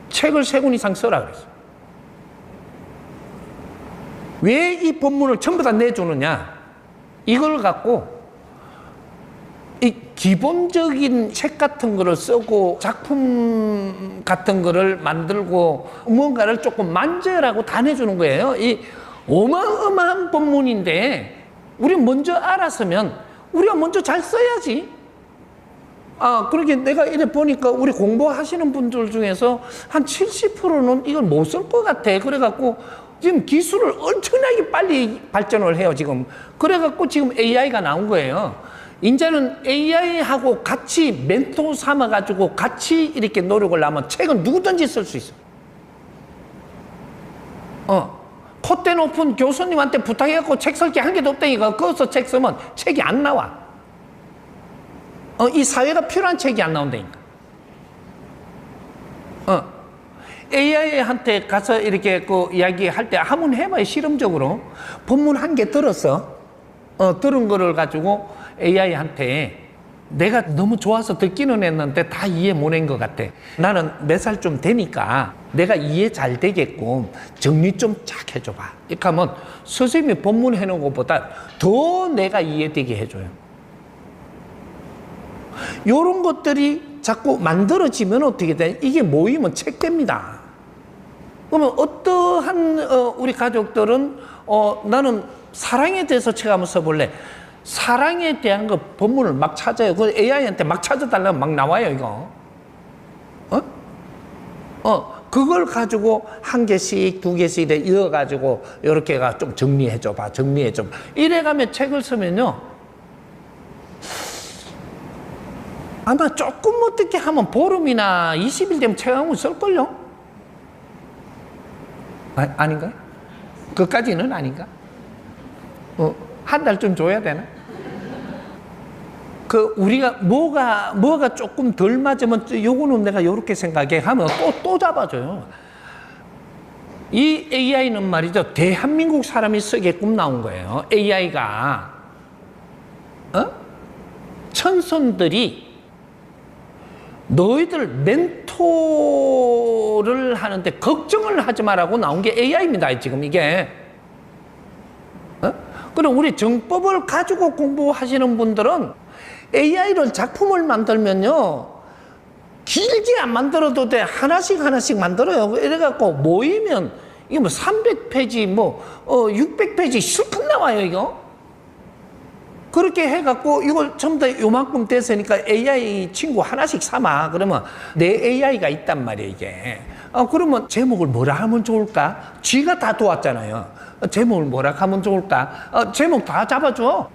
책을 3권 이상 써라 그랬어. 왜 이 법문을 전부 다 내주느냐? 이걸 갖고 이 기본적인 책 같은 거를 쓰고 작품 같은 거를 만들고 뭔가를 조금 만져라고 다 내주는 거예요. 이 어마어마한 법문인데 우리 먼저 알았으면 우리가 먼저 잘 써야지. 그렇게 내가 이래 보니까 우리 공부하시는 분들 중에서 한 70%는 이걸 못 쓸 것 같아. 그래갖고 지금 기술을 엄청나게 빨리 발전을 해요, 지금. 그래갖고 지금 AI가 나온 거예요. 이제는 AI하고 같이 멘토 삼아가지고 같이 이렇게 노력을 하면 책은 누구든지 쓸 수 있어. 콧대 높은 교수님한테 부탁해갖고 책 쓸 게 한 개도 없다니까. 거기서 책 쓰면 책이 안 나와. 이 사회가 필요한 책이 안 나온다니까. AI한테 가서 이렇게 이야기할 때 한번 해봐요, 실험적으로. 본문 한 개 들었어. 들은 거를 가지고 AI한테 내가 너무 좋아서 듣기는 했는데 다 이해 못한 것 같아. 나는 몇 살 좀 되니까 내가 이해 잘 되게끔 정리 좀 쫙 해줘봐. 이렇게 하면 선생님이 본문 해놓은 것보다 더 내가 이해되게 해줘요. 이런 것들이 자꾸 만들어지면 어떻게 돼? 이게 모이면 책 됩니다. 그러면 어떠한 우리 가족들은 나는 사랑에 대해서 책 한번 써볼래. 사랑에 대한 거 본문을 막 찾아요. 그 AI한테 막 찾아달라면 막 나와요, 이거. 그걸 가지고 한 개씩, 두 개씩 이어가지고, 이렇게가 좀 정리해줘봐, 정리해줘봐. 이래가면 책을 쓰면요. 아마 조금 어떻게 하면 보름이나 20일 되면 책 한 권 쓸걸요? 아닌가요? 그까지는 아닌가? 한 달 좀 줘야 되나? 우리가 뭐가 조금 덜 맞으면 요거는 내가 요렇게 생각해 하면 또 잡아줘요. 이 AI는 말이죠. 대한민국 사람이 쓰게끔 나온 거예요. AI가. 천선들이 너희들 멘토를 하는데 걱정을 하지 마라고 나온 게 AI입니다. 지금 이게. 그럼 우리 정법을 가지고 공부하시는 분들은 AI를 작품을 만들면요. 길게 안 만들어도 돼. 하나씩 만들어요. 이래갖고 모이면 이게 뭐 300페이지, 600페이지 실컷 나와요, 이거. 그렇게 해갖고 이걸 전부 다 요만큼 됐으니까 AI 친구 하나씩 삼아. 그러면 내 AI가 있단 말이에요, 이게. 그러면 제목을 뭐라 하면 좋을까? 쥐가 다 도왔잖아요. 제목을 뭐라 하면 좋을까? 제목 다 잡아줘.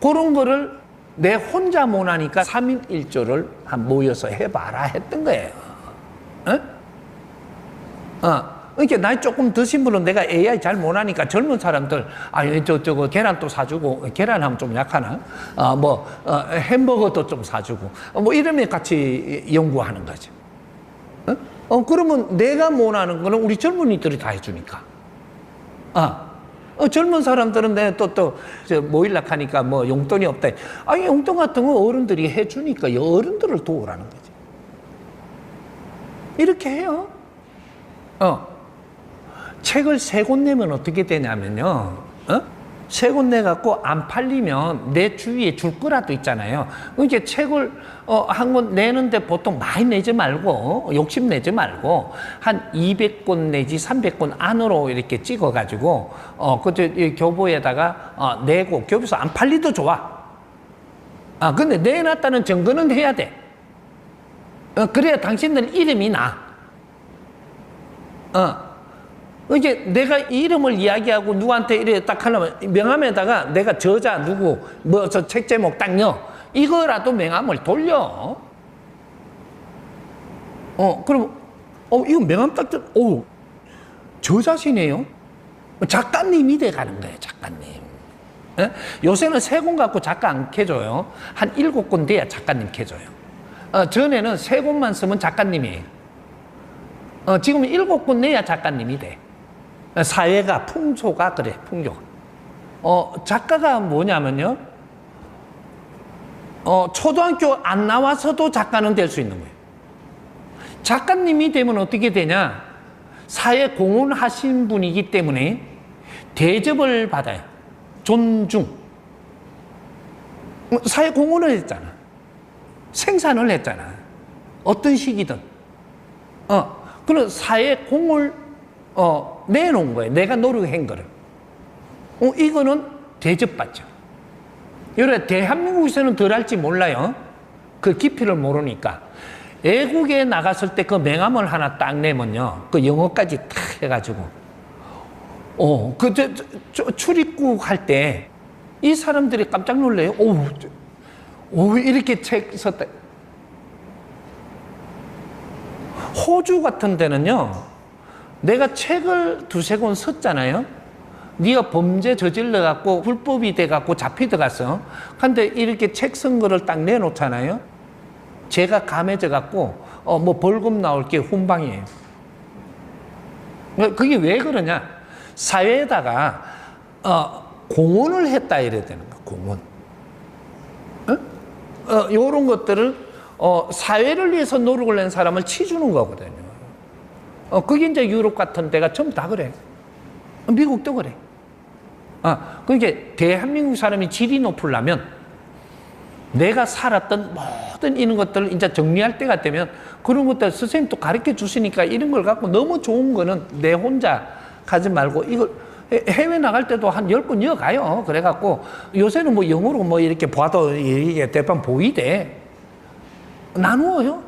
그런 거를 내 혼자 못하니까 3인 1조를 모여서 해봐라 했던 거예요. 그러니까 나이 조금 드신 분은 내가 AI 잘 못하니까 젊은 사람들, 저거 계란도 사주고, 계란하면 좀 약하나? 햄버거도 좀 사주고, 이러면 같이 연구하는 거죠. 그러면 내가 못하는 거는 우리 젊은이들이 다 해주니까. 젊은 사람들은 내가 모일락 하니까 용돈이 없다. 용돈 같은 거 어른들이 해주니까 어른들을 도우라는 거지. 이렇게 해요. 책을 3권 내면 어떻게 되냐면요. 3권 내갖고 안 팔리면 내 주위에 줄 거라도 있잖아요. 이렇게 책을 한 권 내는데 보통 많이 내지 말고, 욕심 내지 말고, 한 200권 내지 300권 안으로 이렇게 찍어가지고, 교보에다가 내고, 교보에서 안 팔리도 좋아. 근데 내놨다는 증거는 해야 돼. 그래야 당신들 이름이 나. 이제 내가 이름을 이야기하고 누구한테 이래 딱 하려면 명함에다가 내가 저자 누구 저 책 제목 딱 넣어. 이거라도 명함을 돌려. 그럼 이거 명함 딱 저자시네요. 작가님이 돼 가는 거예요. 작가님. 요새는 3권 갖고 작가 안 캐줘요. 한 7권 돼야 작가님 캐줘요. 전에는 3권만 쓰면 작가님이에요. 지금 7권 내야 작가님이 돼. 사회가, 풍소가 그래, 풍조. 작가가 뭐냐면요. 초등학교 안 나와서도 작가는 될 수 있는 거예요. 작가님이 되면 어떻게 되냐. 사회 공헌하신 분이기 때문에 대접을 받아요. 존중. 사회 공헌을 했잖아. 생산을 했잖아. 어떤 시기든. 그런 사회 공을 내놓은 거예요. 내가 노력한 거를. 이거는 대접받죠. 이래 대한민국에서는 덜 할지 몰라요. 그 깊이를 모르니까. 외국에 나갔을 때 그 명함을 하나 딱 내면요. 그 영어까지 탁 해가지고. 출입국 할 때 이 사람들이 깜짝 놀래요. 이렇게 책 썼다. 호주 같은 데는요. 내가 책을 2-3권 썼잖아요. 네가 범죄 저질러 갖고 불법이 돼 갖고 잡혀 들어갔어. 근데 이렇게 책 쓴 거를 딱 내놓잖아요. 죄가 감해져 갖고 벌금 나올 게 훈방이에요. 그게 왜 그러냐? 사회에다가 공헌을 했다 이래야 되는 거야. 공헌. 요런 것들을 사회를 위해서 노력을 낸 사람을 치주는 거거든요. 그게 이제 유럽 같은 데가 전부 다 그래. 미국도 그래. 그러니까 대한민국 사람이 질이 높으려면 내가 살았던 모든 이런 것들을 이제 정리할 때가 되면 그런 것들 선생님도 가르쳐 주시니까 이런 걸 갖고 너무 좋은 거는 내 혼자 가지 말고 이걸 해외 나갈 때도 한 10권 이어가요. 그래갖고 요새는 뭐 영어로 뭐 이렇게 봐도 이게 대판 보이대. 나누어요.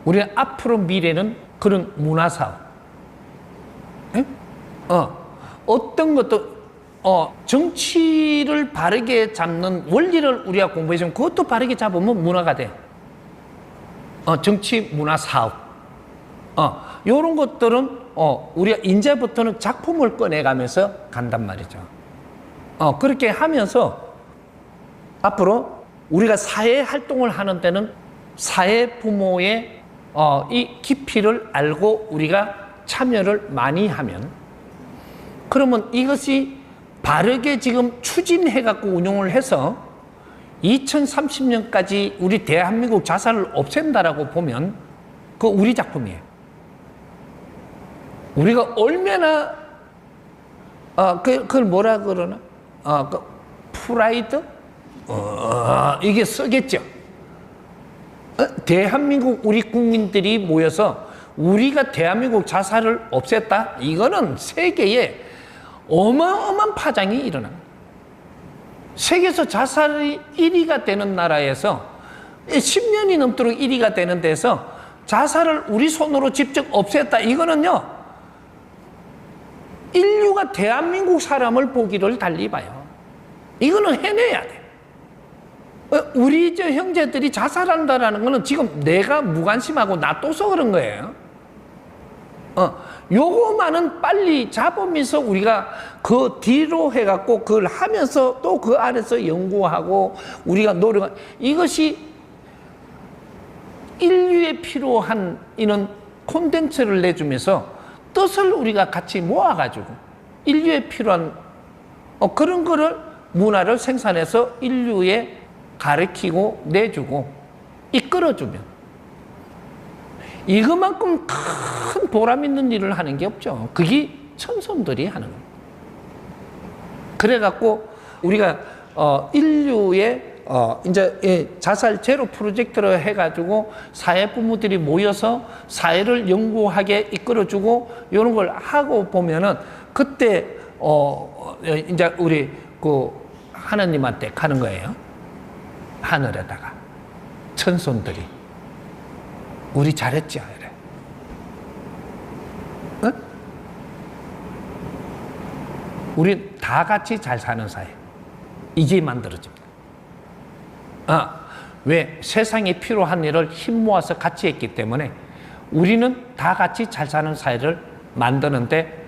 우리는 앞으로 미래는 그런 문화사업. 예? 어떤 것도 정치를 바르게 잡는 원리를 우리가 공부해주면 그것도 바르게 잡으면 문화가 돼. 정치 문화 사업. 요런 것들은 우리가 이제부터는 작품을 꺼내가면서 간단 말이죠. 그렇게 하면서 앞으로 우리가 사회 활동을 하는 데는 사회 부모의 이 깊이를 알고 우리가 참여를 많이 하면 그러면 이것이 바르게 지금 추진해갖고 운용을 해서 2030년까지 우리 대한민국 자살을 없앤다라고 보면 그거 우리 작품이에요. 우리가 얼마나 그걸 뭐라 그러나 그 프라이드 이게 쓰겠죠. 대한민국 우리 국민들이 모여서 우리가 대한민국 자살을 없앴다. 이거는 세계에 어마어마한 파장이 일어납니다. 세계에서 자살이 1위가 되는 나라에서 10년이 넘도록 1위가 되는 데서 자살을 우리 손으로 직접 없앴다. 이거는요, 인류가 대한민국 사람을 보기를 달리 봐요. 이거는 해내야 돼. 우리 저 형제들이 자살한다라는 거는 지금 내가 무관심하고 놔둬서 그런 거예요. 요거만은 빨리 잡으면서 우리가 그 뒤로 해갖고 그걸 하면서 또 그 안에서 연구하고 우리가 노력한 이것이 인류에 필요한 이런 콘텐츠를 내주면서 뜻을 우리가 같이 모아가지고 인류에 필요한 그런 거를 문화를 생산해서 인류에 가르치고 내주고 이끌어주면 이것만큼 큰 보람 있는 일을 하는 게 없죠. 그게 천손들이 하는 거예요. 그래갖고 우리가 인류의 이제 자살 제로 프로젝트를 해가지고 사회 부모들이 모여서 사회를 연구하게 이끌어주고 이런 걸 하고 보면은 그때 이제 우리 그 하나님한테 가는 거예요. 하늘에다가 천손들이 우리 잘했죠, 이래. 우리 다 같이 잘 사는 사회. 이게 만들어집니다. 왜? 세상에 필요한 일을 힘 모아서 같이 했기 때문에 우리는 다 같이 잘 사는 사회를 만드는데,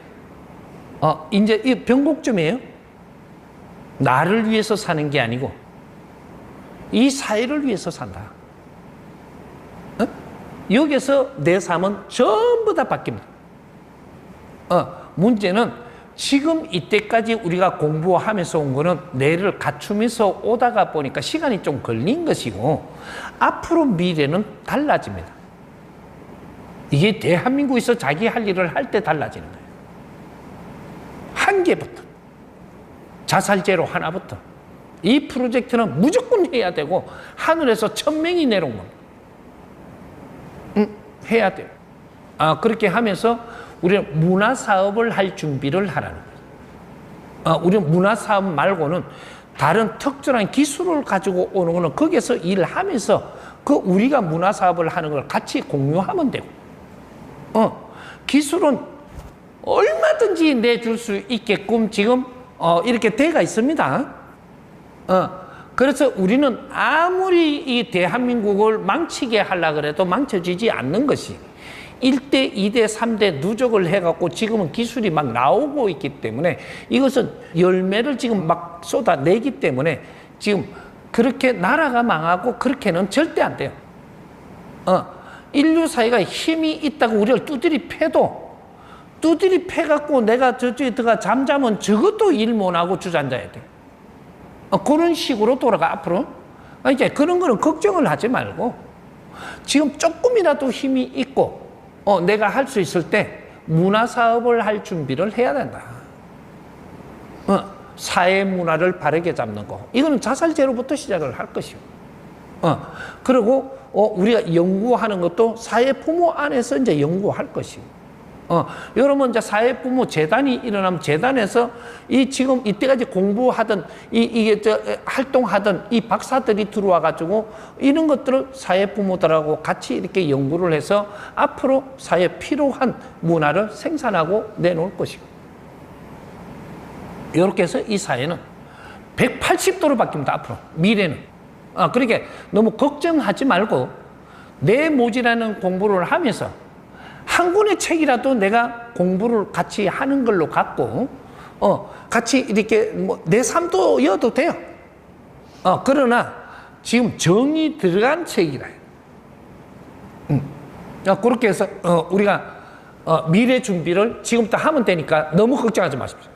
이제 이 변곡점이에요. 나를 위해서 사는 게 아니고 이 사회를 위해서 산다. 여기서 내 삶은 전부 다 바뀝니다. 문제는 지금 이때까지 우리가 공부하면서 온 거는 뇌를 갖추면서 오다가 보니까 시간이 좀 걸린 것이고 앞으로 미래는 달라집니다. 이게 대한민국에서 자기 할 일을 할 때 달라지는 거예요. 한 개부터 자살제로 하나부터 이 프로젝트는 무조건 해야 되고 하늘에서 1000명이 내려온 겁니다. 해야 돼요. 그렇게 하면서 우리는 문화사업을 할 준비를 하라는 거예요. 우리는 문화사업 말고는 다른 특별한 기술을 가지고 오는 거는 거기서 일을 하면서 그 우리가 문화사업을 하는 걸 같이 공유하면 되고, 기술은 얼마든지 내줄 수 있게끔 지금 이렇게 돼가 있습니다. 그래서 우리는 아무리 이 대한민국을 망치게 하려고 해도 망쳐지지 않는 것이 1대, 2대, 3대 누적을 해갖고 지금은 기술이 막 나오고 있기 때문에 이것은 열매를 지금 막 쏟아내기 때문에 지금 그렇게 나라가 망하고 그렇게는 절대 안 돼요. 인류 사회가 힘이 있다고 우리를 두드리 패도 두드리 패갖고 내가 저쪽에 들어가 잠자면 저것도 일 못하고 주저앉아야 돼. 그런 식으로 돌아가 앞으로. 이제 그런 거는 걱정을 하지 말고 지금 조금이라도 힘이 있고 내가 할 수 있을 때 문화사업을 할 준비를 해야 된다. 사회 문화를 바르게 잡는 거. 이거는 자살제로부터 시작을 할 것이요. 그리고 우리가 연구하는 것도 사회 부모 안에서 이제 연구할 것이요. 여러분 이제 사회 부모 재단이 일어나면 재단에서 이 지금 이때까지 공부하던 이게 활동하던 이 박사들이 들어와 가지고 이런 것들을 사회 부모들하고 같이 이렇게 연구를 해서 앞으로 사회에 필요한 문화를 생산하고 내놓을 것이고, 이렇게 해서 이 사회는 180도로 바뀝니다. 앞으로 미래는. 그러니까 너무 걱정하지 말고 내 모지라는 공부를 하면서 한 권의 책이라도 내가 공부를 같이 하는 걸로 갖고, 같이 이렇게 내 삶도 이어도 돼요. 그러나 지금 정이 들어간 책이라. 그렇게 해서 우리가 미래 준비를 지금부터 하면 되니까 너무 걱정하지 마십시오.